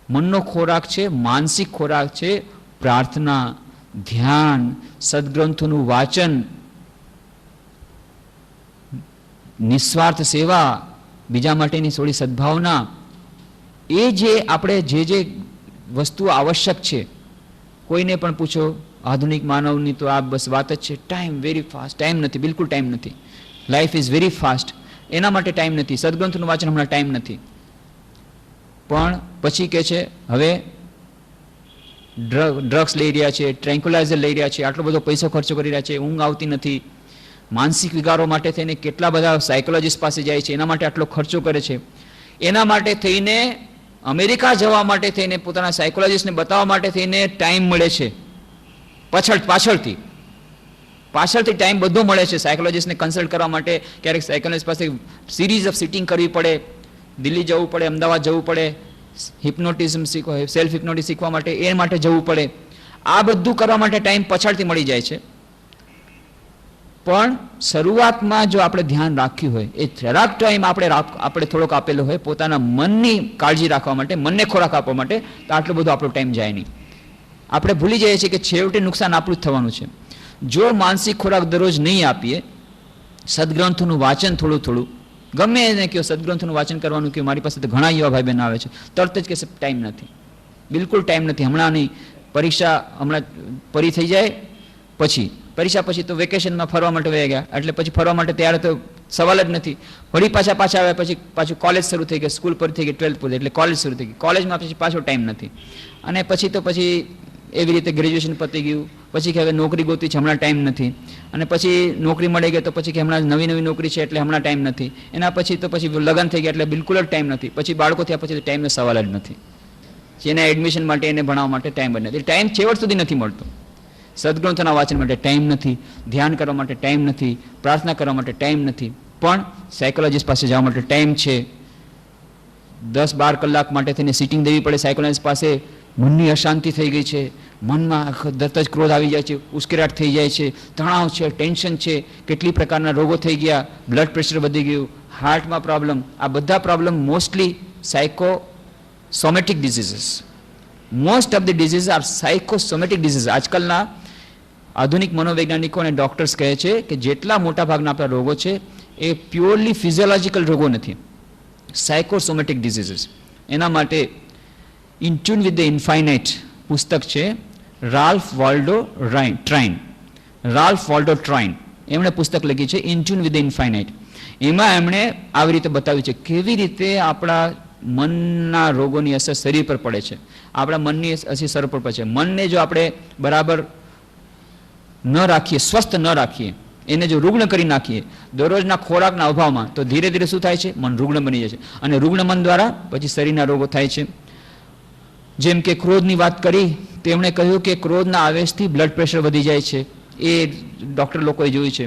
મનનો ખોરાક છે, માનસિક ખોરાક છે, પ્રાર્થના, ધ્યાન, સદગ્રંથોનું વાચન, નિસ્વાર્થ સેવા, બીજા માટેની થોડી સદભાવના, એ જે આપણે જે વસ્તુઓ આવશ્યક છે. કોઈને પણ પૂછો, આધુનિક માનવની તો આ બસ વાત જ છે, ટાઈમ વેરી ફાસ્ટ, ટાઈમ નથી, બિલકુલ ટાઈમ નથી. લાઈફ ઇઝ વેરી ફાસ્ટ, એના માટે ટાઈમ નથી. સદગ્રંથનું વાંચન હમણાં ટાઈમ નથી. પણ પછી કહે છે હવે ડ્રગ્સ લઈ રહ્યા છે, ટ્રેન્ક્યુલાઇઝર લઈ રહ્યા છે, આટલો બધો પૈસો ખર્ચો કરી રહ્યા છે, ઊંઘ આવતી નથી. માનસિક વિકારો માટે થઈને કેટલા બધા સાયકોલોજીસ્ટ પાસે જાય છે, એના માટે આટલો ખર્ચો કરે છે. એના માટે થઈને અમેરિકા જવા માટે થઈને, પોતાના સાયકોલોજીસ્ટને બતાવવા માટે થઈને ટાઈમ મળે છે. પાછળથી ટાઈમ બધો મળે છે. સાયકોલોજીસ્ટને કન્સલ્ટ કરવા માટે ક્યારેક સાયકોલોજીસ્ટ પાસે સિરીઝ ઓફ સિટિંગ કરવી પડે, દિલ્હી જવું પડે, અમદાવાદ જવું પડે, હિપ્નોટિઝમ શીખવા, સેલ્ફ હિપ્નોટિઝમ શીખવા માટે, એ માટે જવું પડે. આ બધું કરવા માટે ટાઈમ પાછળથી મળી જાય છે. પણ શરૂઆતમાં જો આપણે ધ્યાન રાખ્યું હોય, એ જરાક ટાઈમ આપણે થોડોક આપેલો હોય પોતાના મનની કાળજી રાખવા માટે, મનને ખોરાક આપવા માટે, તો આટલો બધો આપણો ટાઈમ જાય નહીં. આપણે ભૂલી જઈએ છીએ કે છેવટે નુકસાન આપણું જ થવાનું છે. જો માનસિક ખોરાક દરરોજ નહીં આપીએ, સદગ્રંથોનું વાંચન થોડું થોડું, ગમે એને કહો સદગ્રંથોનું વાંચન કરવાનું કહ્યું, મારી પાસે તો ઘણા યુવા ભાઈ બહેન આવે છે, તરત જ કહેશે ટાઈમ નથી, બિલકુલ ટાઈમ નથી, હમણાં નહીં, પરીક્ષા હમણાં પરી થઈ જાય પછી, પરીક્ષા પછી તો વેકેશનમાં ફરવા માટે વહી ગયા, એટલે પછી ફરવા માટે ત્યારે તો સવાલ જ નથી. વળી પાછા આવ્યા પછી પાછું કોલેજ શરૂ થઈ ગઈ, સ્કૂલ પૂરી થઈ ગઈ, 12th પૂરી, એટલે કોલેજ શરૂ થઈ ગઈ, કોલેજમાં પછી પાછો ટાઈમ નથી. અને પછી એવી રીતે ગ્રેજ્યુએશન પતી ગયું, પછી કે હવે નોકરી ગોતી છે, હમણાં ટાઈમ નથી. અને પછી નોકરી મળી ગઈ તો પછી કે હમણાં નવી નોકરી છે એટલે હમણાં ટાઈમ નથી. એના પછી લગ્ન થઈ ગયા એટલે બિલકુલ જ ટાઈમ નથી. પછી બાળકો થયા પછી ટાઈમનો સવાલ જ નથી. જેના એડમિશન માટે, એને ભણાવવા માટે ટાઈમ જ નથી. ટાઈમ છેવટ સુધી નથી મળતો. સદગ્રંથોના વાંચન માટે ટાઈમ નથી, ધ્યાન કરવા માટે ટાઈમ નથી, પ્રાર્થના કરવા માટે ટાઈમ નથી. પણ સાયકોલોજીસ્ટ પાસે જવા માટે ટાઈમ છે. 10-12 કલાક માટે થઈને સિટિંગ દેવી પડે સાયકોલોજીસ્ટ પાસે. મનની અશાંતિ થઈ ગઈ છે, મનમાં તરત જ ક્રોધ આવી જાય છે, ઉશ્કેરાટ થઈ જાય છે, તણાવ છે, ટેન્શન છે, કેટલી પ્રકારના રોગો થઈ ગયા, બ્લડ પ્રેશર વધી ગયું, હાર્ટમાં પ્રોબ્લેમ. આ બધા problem mostly psychosomatic diseases. Most of the disease are psychosomatic disease. આજકાલના આધુનિક મનોવૈજ્ઞાનિકો અને ડોક્ટર્સ કહે છે કે જેટલા મોટા ભાગના આપણા રોગો છે એ પ્યોરલી ફિઝિયોલોજીકલ રોગો નથી, સાયકોસોમેટિક ડિઝીઝીસ. એના માટે in tune with the infinite પુસ્તક છે, રાલ્ફ વોલ્ડો ટ્રાઇન, એમણે પુસ્તક લખી છે in tune with the infinite. એમાં એમણે આવી રીતે બતાવ્યું છે કેવી રીતે આપણા મનના રોગોની અસર શરીર પર પડે છે, આપણા મનની અસર શરીર પર પડે છે. મનને જો આપણે બરાબર ન રાખીએ, સ્વસ્થ ન રાખીએ, એને જો રૂગ્ણ કરી નાખીએ દરરોજના ખોરાકના અભાવમાં, તો ધીરે ધીરે શું થાય છે? મન રૂગ્ણ બની જાય છે. અને રૂગ્ણ મન દ્વારા પછી શરીરના રોગો થાય છે. જેમ કે ક્રોધની વાત કરી, તેમણે કહ્યું કે ક્રોધના આવેશથી બ્લડ પ્રેશર વધી જાય છે, એ ડૉક્ટર લોકોએ જોયું છે.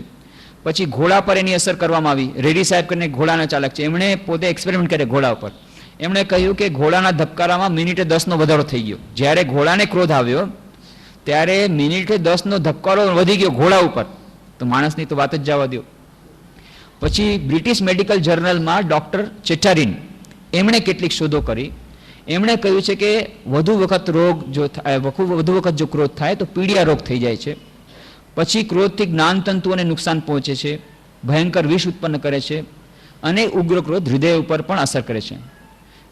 પછી ઘોડા પર એની અસર કરવામાં આવી. રેડ્ડી સાહેબ કરીને ઘોડાના ચાલક છે, એમણે પોતે એક્સપેરિમેન્ટ કર્યા ઘોડા ઉપર. એમણે કહ્યું કે ઘોડાના ધબકારામાં મિનિટે 10નો વધારો થઈ ગયો. જ્યારે ઘોડાને ક્રોધ આવ્યો ત્યારે મિનિટે 10નો ધબકારો વધી ગયો ઘોડા ઉપર, તો માણસની તો વાત જ જવા દો. પછી બ્રિટિશ મેડિકલ જર્નલમાં ડૉક્ટર ચેચારીન, એમણે કેટલીક શોધો કરી. એમણે કહ્યું છે કે વધુ વખત જો ક્રોધ થાય તો પીડિયા રોગ થઈ જાય છે. પછી ક્રોધથી જ્ઞાનતંતુઓને નુકસાન પહોંચે છે, ભયંકર વિષ ઉત્પન્ન કરે છે, અને ઉગ્ર ક્રોધ હૃદય ઉપર પણ અસર કરે છે.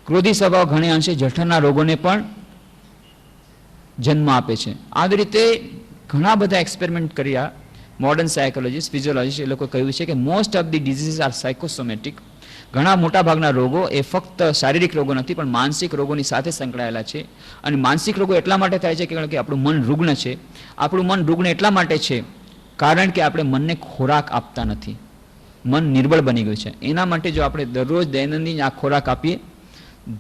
ક્રોધી સ્વભાવ ઘણી અંશે જઠરના રોગોને પણ જન્મ આપે છે. આવી રીતે ઘણા બધા એક્સપેરિમેન્ટ કર્યા મોડર્ન સાયકોલોજીસ્ટ, ફિઝિયોલોજીસ્ટ, એ લોકો કહ્યું છે કે most of the diseases are psychosomatic. ઘણા મોટા ભાગના રોગો એ ફક્ત શારીરિક રોગો નથી પણ માનસિક રોગોની સાથે સંકળાયેલા છે. અને માનસિક રોગો એટલા માટે થાય છે કારણ કે આપણું મન રુગ્ણ છે. આપણું મન રુગ્ણ એટલા માટે છે કારણ કે આપણે મનને ખોરાક આપતા નથી. મન નિર્બળ બની ગયું છે. એના માટે જો આપણે દરરોજ દૈનંદિન આ ખોરાક આપીએ,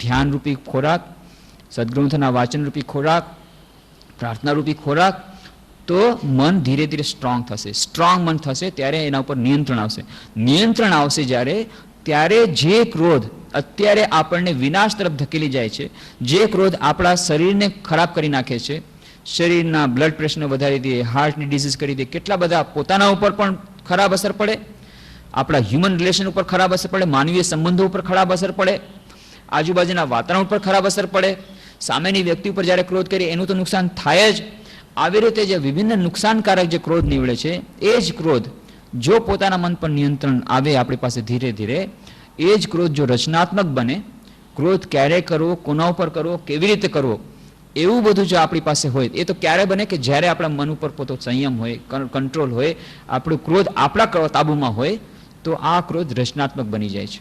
ધ્યાનરૂપી ખોરાક, સદગ્રંથના વાચનરૂપી ખોરાક, પ્રાર્થનારૂપી ખોરાક, તો મન ધીરે ધીરે સ્ટ્રોંગ થશે. સ્ટ્રોંગ મન થશે ત્યારે એના ઉપર નિયંત્રણ આવશે. નિયંત્રણ આવશે ત્યારે જે ક્રોધ અત્યારે આપણને વિનાશ તરફ ધકેલી જાય છે, જે ક્રોધ આપણા શરીરને ખરાબ કરી નાખે છે, શરીરના બ્લડ પ્રેશરને વધારી દે, હાર્ટની ડિઝીઝ કરી દે, કેટલા બધા પોતાના ઉપર પણ ખરાબ અસર પડે, આપણા હ્યુમન રિલેશન ઉપર ખરાબ અસર પડે, માનવીય સંબંધો ઉપર ખરાબ અસર પડે, આજુબાજુના વાતાવરણ ઉપર ખરાબ અસર પડે, સામેની વ્યક્તિ ઉપર જ્યારે ક્રોધ કરીએ એનું તો નુકસાન થાય જ. આવી રીતે જે વિભિન્ન નુકસાનકારક જે ક્રોધ નીવડે છે એ જ ક્રોધ જો પોતાના મન પર નિયંત્રણ આવે આપણી પાસે ધીરે ધીરે, એ જ ક્રોધ જો રચનાત્મક બને, ક્રોધ ક્યારે કરવો, કોના ઉપર કરવો, કેવી રીતે કરવો, એવું બધું જો આપણી પાસે હોય, એ તો ક્યારે બને કે જ્યારે આપણા મન ઉપર પોતો સંયમ હોય, કંટ્રોલ હોય, આપણું ક્રોધ આપણા કાબુમાં હોય, તો આ ક્રોધ રચનાત્મક બની જાય છે.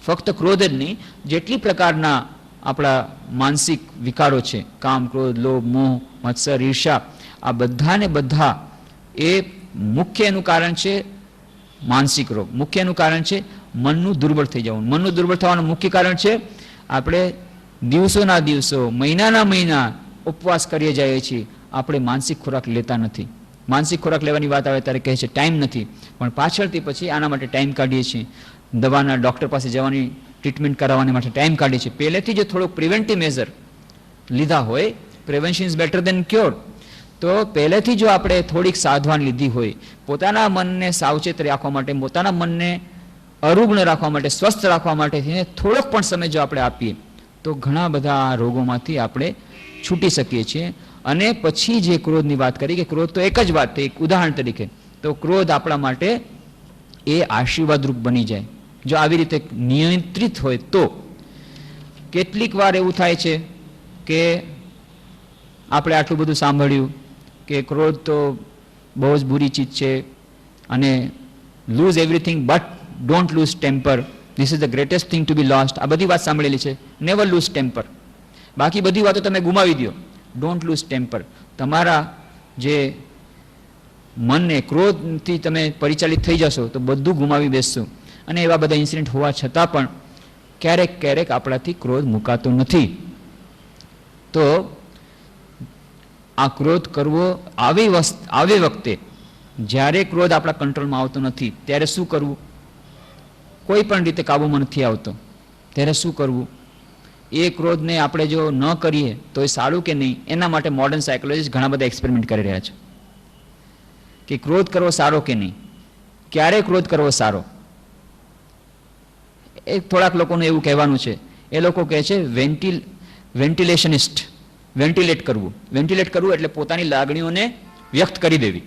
ફક્ત ક્રોધ જ નહીં, જેટલી પ્રકારના આપણા માનસિક વિકારો છે, કામ, ક્રોધ, લોભ, મોહ, મત્સર, ઈર્ષા, આ બધાને બધા એ મુખ્ય એનું કારણ છે માનસિક રોગ. મુખ્ય એનું કારણ છે મનનું દુર્બળ થઈ જવું. મનનું દુર્બળ થવાનું મુખ્ય કારણ છે આપણે દિવસોના દિવસો, મહિનાના મહિના ઉપવાસ કરીએ જઈએ છીએ, આપણે માનસિક ખોરાક લેતા નથી. માનસિક ખોરાક લેવાની વાત આવે ત્યારે કહે છે ટાઈમ નથી, પણ પાછળથી પછી આના માટે ટાઈમ કાઢીએ છીએ. દવાના ડૉક્ટર પાસે જવાની, ટ્રીટમેન્ટ કરાવવાની માટે ટાઈમ કાઢીએ છીએ. પહેલેથી જો થોડુંક પ્રિવેન્ટિવ મેઝર લીધા હોય, prevention is better than cure, તો પહેલેથી જો આપણે થોડીક સાવધાન લીધી હોય, પોતાના મનને સાવચેત રાખવા માટે, પોતાના મનને અરુગ્ણ રાખવા માટે, સ્વસ્થ રાખવા માટે થોડોક પણ સમય જો આપણે આપીએ, તો ઘણા બધા રોગોમાંથી આપણે છૂટી શકીએ છીએ. અને પછી જે ક્રોધની વાત કરી કે ક્રોધ તો એક જ વાત થઈ, એક ઉદાહરણ તરીકે, તો ક્રોધ આપણા માટે એ આશીર્વાદરૂપ બની જાય જો આવી રીતે નિયંત્રિત હોય તો. કેટલીક વાર એવું થાય છે કે આપણે આટલું બધું સાંભળ્યું કે ક્રોધ તો બહુ જ બુરી ચીજ છે અને lose everything but don't lose temper, this is the greatest thing to be lost. આ બધી વાત સાંભળેલી છે. નેવર લૂઝ ટેમ્પર, બાકી બધી વાતો તમે ગુમાવી દો. Don't lose temper. તમારા જે મનને ક્રોધથી તમે પરિચાલિત થઈ જશો તો બધું ગુમાવી બેસશો. અને એવા બધા ઇન્સિડન્ટ હોવા છતાં પણ ક્યારેક ક્યારેક આપણાથી ક્રોધ મુકાતો નથી. તો આ ક્રોધ કરવો આવી વખતે જ્યારે ક્રોધ આપણા કંટ્રોલમાં આવતો નથી ત્યારે શું કરવું? કોઈ પણ રીતે કાબૂમાં નથી આવતો ત્યારે શું કરવું? એ ક્રોધને આપણે જો ન કરીએ તો એ સારું કે નહીં, એના માટે મોડર્ન સાયકોલોજીસ્ટ ઘણા બધા એક્સપેરિમેન્ટ કરી રહ્યા છે કે ક્રોધ કરવો સારો કે નહીં, ક્યારે ક્રોધ કરવો સારો. એક થોડાક લોકોનું એવું કહેવાનું છે, એ લોકો કહે છે વેન્ટિલેશનિસ્ટ, વેન્ટિલેટ કરવું. વેન્ટિલેટ કરવું એટલે પોતાની લાગણીઓને વ્યક્ત કરી દેવી.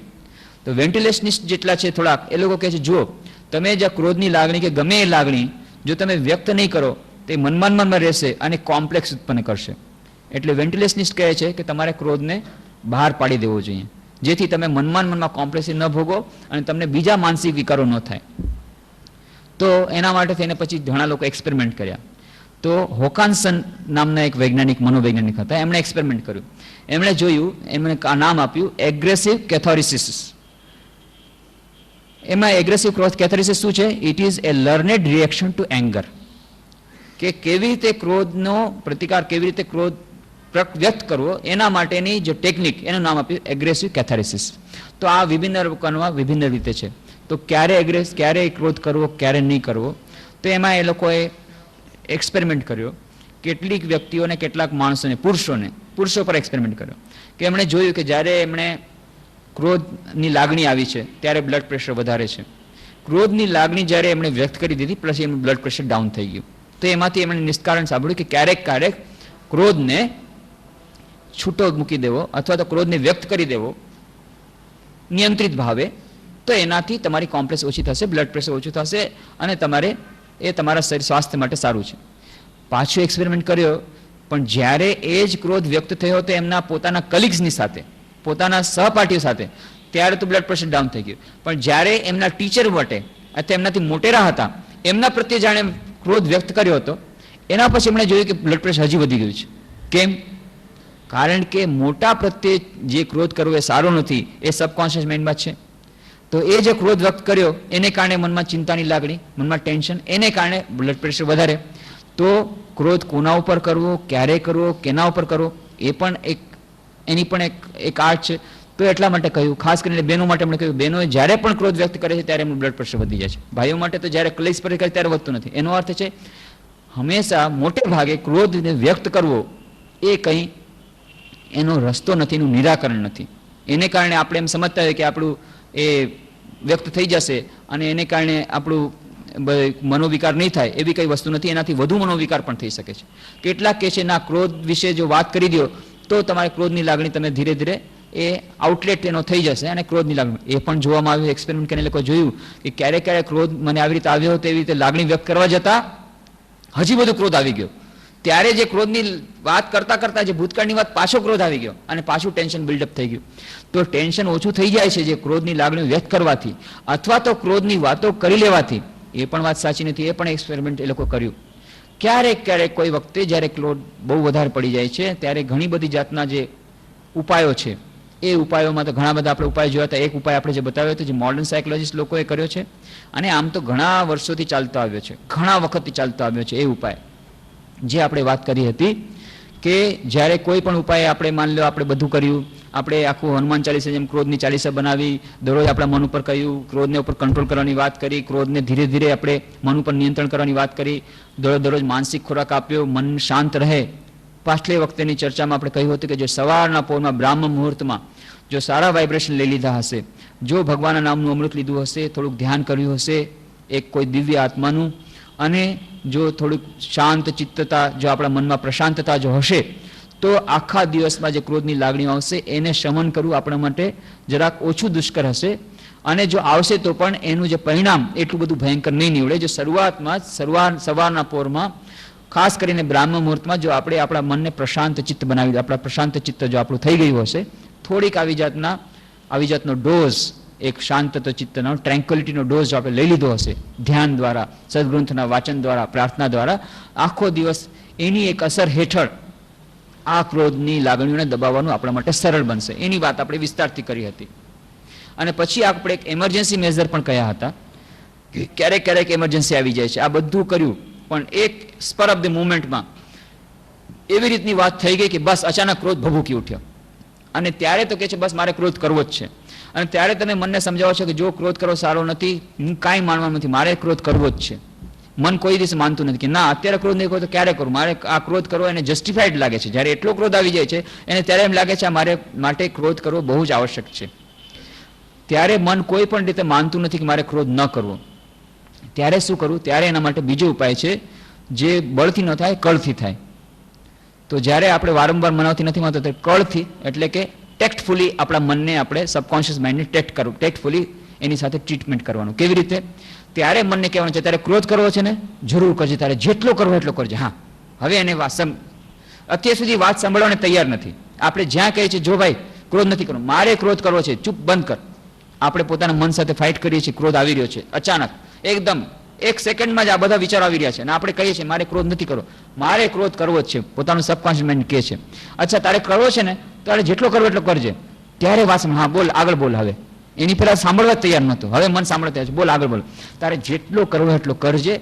તો વેન્ટિલેશનિસ્ટ જેટલા છે થોડાક, એ લોકો કહે છે જો તમે જે ક્રોધની લાગણી કે ગમે એ લાગણી જો તમે વ્યક્ત નહીં કરો તે મનમાં રહેશે અને કોમ્પ્લેક્સ ઉત્પન્ન કરશે. એટલે વેન્ટિલેશનિસ્ટ કહે છે કે તમારે ક્રોધને બહાર પાડી દેવો જોઈએ, જેથી તમે મનમાં કોમ્પ્લેક્સ ન ભોગો અને તમને બીજા માનસિક વિકારો ન થાય. તો એના માટે થઈને પછી ઘણા લોકો એક્સપેરિમેન્ટ કર્યા. તો હોકાન્સન નામના એક વૈજ્ઞાનિક, મનોવૈજ્ઞાનિક હતા, એમણે એક્સપેરિમેન્ટ કર્યું. એમણે જોયું, એમણે નામ આપ્યું એગ્રેસિવ કેથોરિસિસ. એમાં એગ્રેસિવ કેથોરિસિસ શું છે? It is a learned reaction to anger. કે કેવી રીતે ક્રોધનો પ્રતિકાર, કેવી રીતે ક્રોધ વ્યક્ત કરવો, એના માટેની જે ટેકનિક, એનું નામ આપ્યું એગ્રેસિવ કેથારિસિસ. તો આ વિભિન્ન લોકોમાં વિભિન્ન રીતે છે. તો ક્યારે ક્રોધ કરવો, ક્યારે નહીં કરવો, તો એમાં એ લોકોએ એક્સપેરિમેન્ટ કર્યો. કેટલીક વ્યક્તિઓને, કેટલાક માણસોને, પુરુષો પર એક્સપેરિમેન્ટ કર્યો કે એમણે જોયું કે જ્યારે એમણે ક્રોધની લાગણી આવી છે ત્યારે બ્લડ પ્રેશર વધારે છે. ક્રોધની લાગણી જ્યારે એમણે વ્યક્ત કરી દીધી પછી એમનું બ્લડ પ્રેશર ડાઉન થઈ ગયું. તો એમાંથી એમણે નિષ્કારણ સાંભળ્યું કે ક્યારેક ક્રોધને છૂટો મૂકી દેવો અથવા તો ક્રોધને વ્યક્ત કરી દેવો નિયંત્રિત ભાવે, તો તો એનાથી તમારી કોમ્પ્લેક્સ ઓછી થશે, બ્લડ પ્રેશર ઓછું થશે અને તમારે એ તમારા શરીર સ્વાસ્થ્ય માટે સારું છે. પાછો એક્સપેરિમેન્ટ કર્યો, પણ જ્યારે એ જ ક્રોધ વ્યક્ત થયો હતો એમના પોતાના કલીગ્સની સાથે, પોતાના સહપાઠીઓ સાથે, ત્યારે તો બ્લડ પ્રેશર ડાઉન થઈ ગયું. પણ જ્યારે એમના ટીચર વટે અથવા એમનાથી મોટેરા હતા એમના પ્રત્યે જાણે ક્રોધ વ્યક્ત કર્યો હતો, એના પછી એમણે જોયું કે બ્લડ પ્રેશર હજી વધી ગયું છે. કેમ? કારણ કે મોટા પ્રત્યે જે ક્રોધ કરવો એ સારો નથી, એ સબકોન્શિયસ માઇન્ડમાં છે. તો એ જે ક્રોધ વ્યક્ત કર્યો એને કારણે મનમાં ચિંતાની લાગણી, મનમાં ટેન્શન, એને કારણે બ્લડ પ્રેશર વધારે. તો ક્રોધ કોના ઉપર કરવો, ક્યારે કરવો, કેના ઉપર કરવો, એ પણ એની પણ એક આર્ટ છે. તો એટલા માટે કહ્યું, ખાસ કરીને બહેનો માટે એમણે કહ્યું, બહેનો જ્યારે પણ ક્રોધ વ્યક્ત કરે છે ત્યારે એમનું બ્લડ પ્રેશર વધી જાય છે. ભાઈઓ માટે તો જ્યારે ક્લેશ પર કરે ત્યારે વધતું નથી. એનો અર્થ છે હંમેશા મોટે ભાગે ક્રોધને વ્યક્ત કરવો એ કંઈ એનો રસ્તો નથી, એનું નિરાકરણ નથી. એને કારણે આપણે એમ સમજતા હોય કે આપણું એ વ્યક્ત થઈ જશે અને એને કારણે આપણું મનોવિકાર નહીં થાય, એવી કઈ વસ્તુ નથી. એનાથી વધુ મનોવિકાર પણ થઈ શકે છે. કેટલાક કે છે ના, ક્રોધ વિશે જો વાત કરી દો તો તમારી ક્રોધની લાગણી તમે ધીરે ધીરે એ આઉટલેટ એનો થઈ જશે અને ક્રોધની લાગણી એ પણ જોવામાં આવ્યું. એક્સપેરિમેન્ટ કરીને લોકો જોયું કે ક્યારેક ક્યારેક ક્રોધ મને આવી રીતે આવ્યો હતો, એવી રીતે લાગણી વ્યક્ત કરવા જતા હજી બધું ક્રોધ આવી ગયો. ત્યારે જે ક્રોધની વાત કરતા કરતા જે ભૂતકાળની વાત પાછો ક્રોધ આવી ગયો અને પાછું ટેન્શન બિલ્ડઅપ થઈ ગયું. તો ટેન્શન ઓછું થઈ જાય છે જે ક્રોધની લાગણીઓ વ્યક્ત કરવાથી, અથવા તો ક્રોધની વાતો કરી લેવાથી. એ પણ વાત સાચી નથી. એ પણ એક્સપેરિમેન્ટ એ લોકો કર્યું. ક્યારેક ક્યારેક કોઈ વખતે જ્યારે ક્રોધ બહુ વધારે પડી જાય છે ત્યારે ઘણી બધી જાતના જે ઉપાયો છે, એ ઉપાયોમાં તો ઘણા બધા આપણે ઉપાય જોયા હતા. એક ઉપાય આપણે જે બતાવ્યો હતો, જે મોડર્ન સાયકોલોજીસ્ટ લોકોએ કર્યો છે અને આમ તો ઘણા વર્ષોથી ચાલતો આવ્યો છે, ઘણા વખતથી ચાલતો આવ્યો છે. એ ઉપાય જે આપણે વાત કરી હતી કે જ્યારે કોઈ પણ ઉપાય આપણે માની લો આપણે બધું કર્યું, આપણે આખું હનુમાન ચાલીસા જેમ ક્રોધની ચાલીસા બનાવી, દરરોજ આપણા મન ઉપર કહ્યું, ક્રોધને ઉપર કંટ્રોલ કરવાની વાત કરી, ક્રોધને ધીરે ધીરે આપણે મન ઉપર નિયંત્રણ કરવાની વાત કરી, દરરોજ માનસિક ખોરાક આપ્યો, મન શાંત રહે. પાછલી વખતેની ચર્ચામાં આપણે કહ્યું હતું કે જો સવારના પોરમાં બ્રાહ્મ મુહૂર્તમાં જો સારા વાઇબ્રેશન લઈ લીધા હશે, જો ભગવાનના નામનું અમૃત લીધું હશે, થોડુંક ધ્યાન કર્યું હશે એક કોઈ દિવ્ય આત્માનું, અને જો થોડુંક શાંત ચિત્તતા, જો આપણા મનમાં પ્રશાંતતા જો હશે, તો આખા દિવસમાં જે ક્રોધની લાગણીઓ આવશે એને શમન કરવું આપણા માટે જરાક ઓછું દુષ્કર હશે. અને જો આવશે તો પણ એનું જે પરિણામ એટલું બધું ભયંકર નહીં નીવડે. જો શરૂઆતમાં સવારના પોરમાં, ખાસ કરીને બ્રાહ્મ મુહૂર્તમાં જો આપણે આપણા મનને પ્રશાંત ચિત્ત બનાવી, આપણા પ્રશાંત ચિત્ત જો આપણું થઈ ગયું હશે, થોડીક આવી જાતનો ડોઝ, એક શાંત ચિત્તનો ટ્રેન્ક્યુલિટીનો ડોઝ જો આપણે લઈ લીધો હશે ધ્યાન દ્વારા, સદગ્રંથના વાચન દ્વારા, પ્રાર્થના દ્વારા, આખો દિવસ એની એક અસર હેઠળ આ ક્રોધની લાગણીઓને દબાવવાનું આપણા માટે સરળ બનશે. એની વાત આપણે વિસ્તારથી કરી હતી. અને પછી આપણે એક એમરજન્સી મેઝર પણ કહ્યા હતા કે ક્યારેક ક્યારેક એમરજન્સી આવી જાય છે. આ બધું કર્યું પણ એક સ્પર ઓફ ધ મુવમેન્ટમાં એવી રીતની વાત થઈ ગઈ કે બસ અચાનક ક્રોધ ભભૂકી ઉઠ્યો અને ત્યારે તો કે છે બસ મારે ક્રોધ કરવો જ છે. અને ત્યારે તમે મનને સમજાવો છો કે જો ક્રોધ કરવો સારો નથી, હું કાંઈ માનવાનું નથી, મારે ક્રોધ કરવો જ છે. મન કોઈ દિવસ માનતું નથી કે ના અત્યારે ક્રોધ નહીં કરો તો ક્યારે કરું, મારે આ ક્રોધ કરવો એને જસ્ટિફાઈડ લાગે છે. જ્યારે એટલો ક્રોધ આવી જાય છે એને ત્યારે એમ લાગે છે આ મારે માટે ક્રોધ કરવો બહુ જ આવશ્યક છે. ત્યારે મન કોઈ પણ રીતે માનતું નથી કે મારે ક્રોધ ન કરવો. ત્યારે શું કરવું? ત્યારે એના માટે બીજો ઉપાય છે જે બળથી ન થાય, કળથી થાય. તો જ્યારે આપણે વારંવાર મનાવથી નથી માનતો તો કળથી, એટલે કે ટેક્ટફુલી આપણા મનને આપણે સબકોન્શિયસ માઇન્ડને ટેક્ટ કરવું, ટેક્ટફુલી એની સાથે ટ્રીટમેન્ટ કરવાનું. કેવી રીતે? ત્યારે મનને કહેવાનું છે ત્યારે ક્રોધ કરવો છે ને જરૂર કરજે, ત્યારે જેટલો કરવો એટલો કરજે. હા, હવે એને અત્યાર સુધી વાત સાંભળવાને તૈયાર નથી. આપણે જ્યાં કહીએ છીએ જો ભાઈ ક્રોધ નથી કરવો, મારે ક્રોધ કરવો છે, ચૂપ બંધ કર. આપણે પોતાના મન સાથે ફાઇટ કરીએ છીએ, ક્રોધ આવી રહ્યો છે અચાનક, એકદમ એક સેકન્ડમાં જ આ બધા વિચારો આવી રહ્યા છે અને આપણે કહીએ છીએ મારે ક્રોધ નથી કરવો, મારે ક્રોધ કરવો જ છે. પોતાનું સબકોન્શિયસ માઇન્ડ કહે છે અચ્છા તારે કરવો છે ને તારે જેટલો કરવો એટલો કરજે. ત્યારે વાત હા બોલ, આગળ બોલ. હવે એની પહેલા સાંભળવા જ તૈયાર નહોતો, હવે મન સાંભળવા તૈયાર છે, બોલ આગળ બોલ. તારે જેટલો કરવો એટલો કરજે.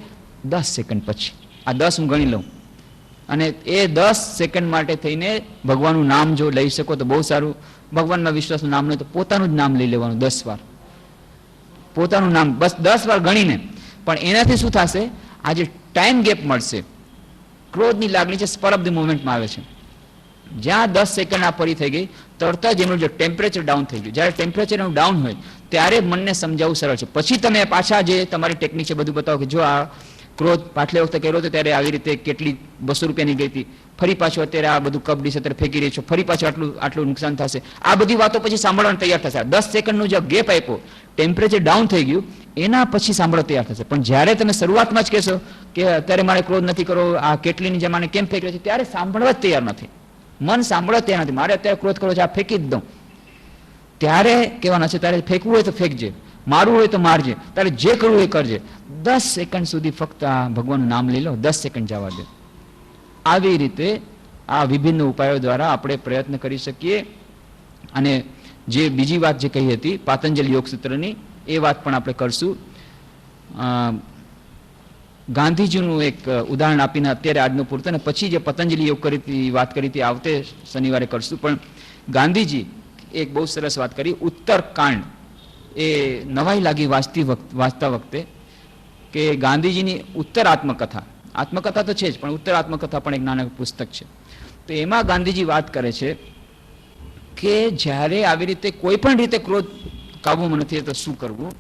10 સેકન્ડ પછી આ 10 હું ગણી લઉં અને એ 10 સેકન્ડ માટે થઈને ભગવાનનું નામ જો લઈ શકો તો બહુ સારું. ભગવાનના વિશ્વાસનું નામ નહીં તો પોતાનું જ નામ લઈ લેવાનું 10 વાર. પોતાનું નામ બસ 10 વાર ગણીને. પણ એનાથી શું થશે? આ જે ટાઈમ ગેપ મળશે, ક્રોધની લાગણી છે સ્પર ઓફ ધ મુવમેન્ટમાં આવે છે, જ્યાં 10 સેકન્ડ આ પરી થઈ ગઈ તરત જ એનું જે ટેમ્પરેચર ડાઉન થઈ ગયું. જ્યારે ટેમ્પરેચર એનું ડાઉન હોય ત્યારે મનને સમજાવવું સરળ છે. પછી તમે પાછા જે તમારી ટેકનિક છે બધું બતાવો કે જો આ ક્રોધ પાછલી વખતે કર્યો હતો ત્યારે આવી રીતે કેટલી 200 રૂપિયાની ગઈ હતી, ફરી પાછું અત્યારે આ બધું કપ ડીશ અત્યારે ફેંકી રહી છો, ફરી પાછું આટલું નુકસાન થશે. આ બધી વાતો પછી સાંભળવાનું તૈયાર થશે. 10 સેકન્ડનો જે ગેપ આપ્યો, ટેમ્પરેચર ડાઉન થઈ ગયું, એના પછી સાંભળવા તૈયાર થશે. પણ જ્યારે તમે શરૂઆતમાં જ કહેશો કે અત્યારે મારે ક્રોધ નથી કરવો, આ કેટલીની જે મને કેમ ફેંક્યો છે, ત્યારે સાંભળવા જ તૈયાર નથી. મન સાંભળવા તૈયાર નથી. મારે અત્યારે ક્રોધ કરવો છે, આ ફેંકી જ દઉં. ત્યારે કહેવાના છે તારે ફેંકવું હોય તો ફેંકજે, મારવું હોય તો મારજે, તારે જે કરવું હોય કરજે. 10 સેકન્ડ સુધી ફક્ત આ ભગવાનનું નામ લઈ લો, 10 સેકન્ડ જવા દે. આવી રીતે આ વિભિન્ન ઉપાયો દ્વારા આપણે પ્રયત્ન કરી શકીએ. અને જે બીજી વાત જે કહી હતી પાતંજલિ યોગ સૂત્રની, એ વાત પણ આપણે કરશું. ગાંધીજીનું એક ઉદાહરણ આપીને અત્યારે આજનું પૂરતું, અને પછી જે પતંજલિ યોગ કરી વાત કરી હતી આવતે શનિવારે કરશું. પણ ગાંધીજી એક બહુ સરસ વાત કરી, ઉત્તરકાંડ. એ નવાઈ લાગી વાંચતા વખતે કે ગાંધીજીની ઉત્તર આત્મકથા, આત્મકથા તો છે જ, પણ ઉત્તર આત્મકથા પણ એક નાનું પુસ્તક છે. તો એમાં ગાંધીજી વાત કરે છે કે જ્યારે આવી રીતે કોઈ પણ રીતે ક્રોધ કાબૂમાં નથી તો શું કરવું.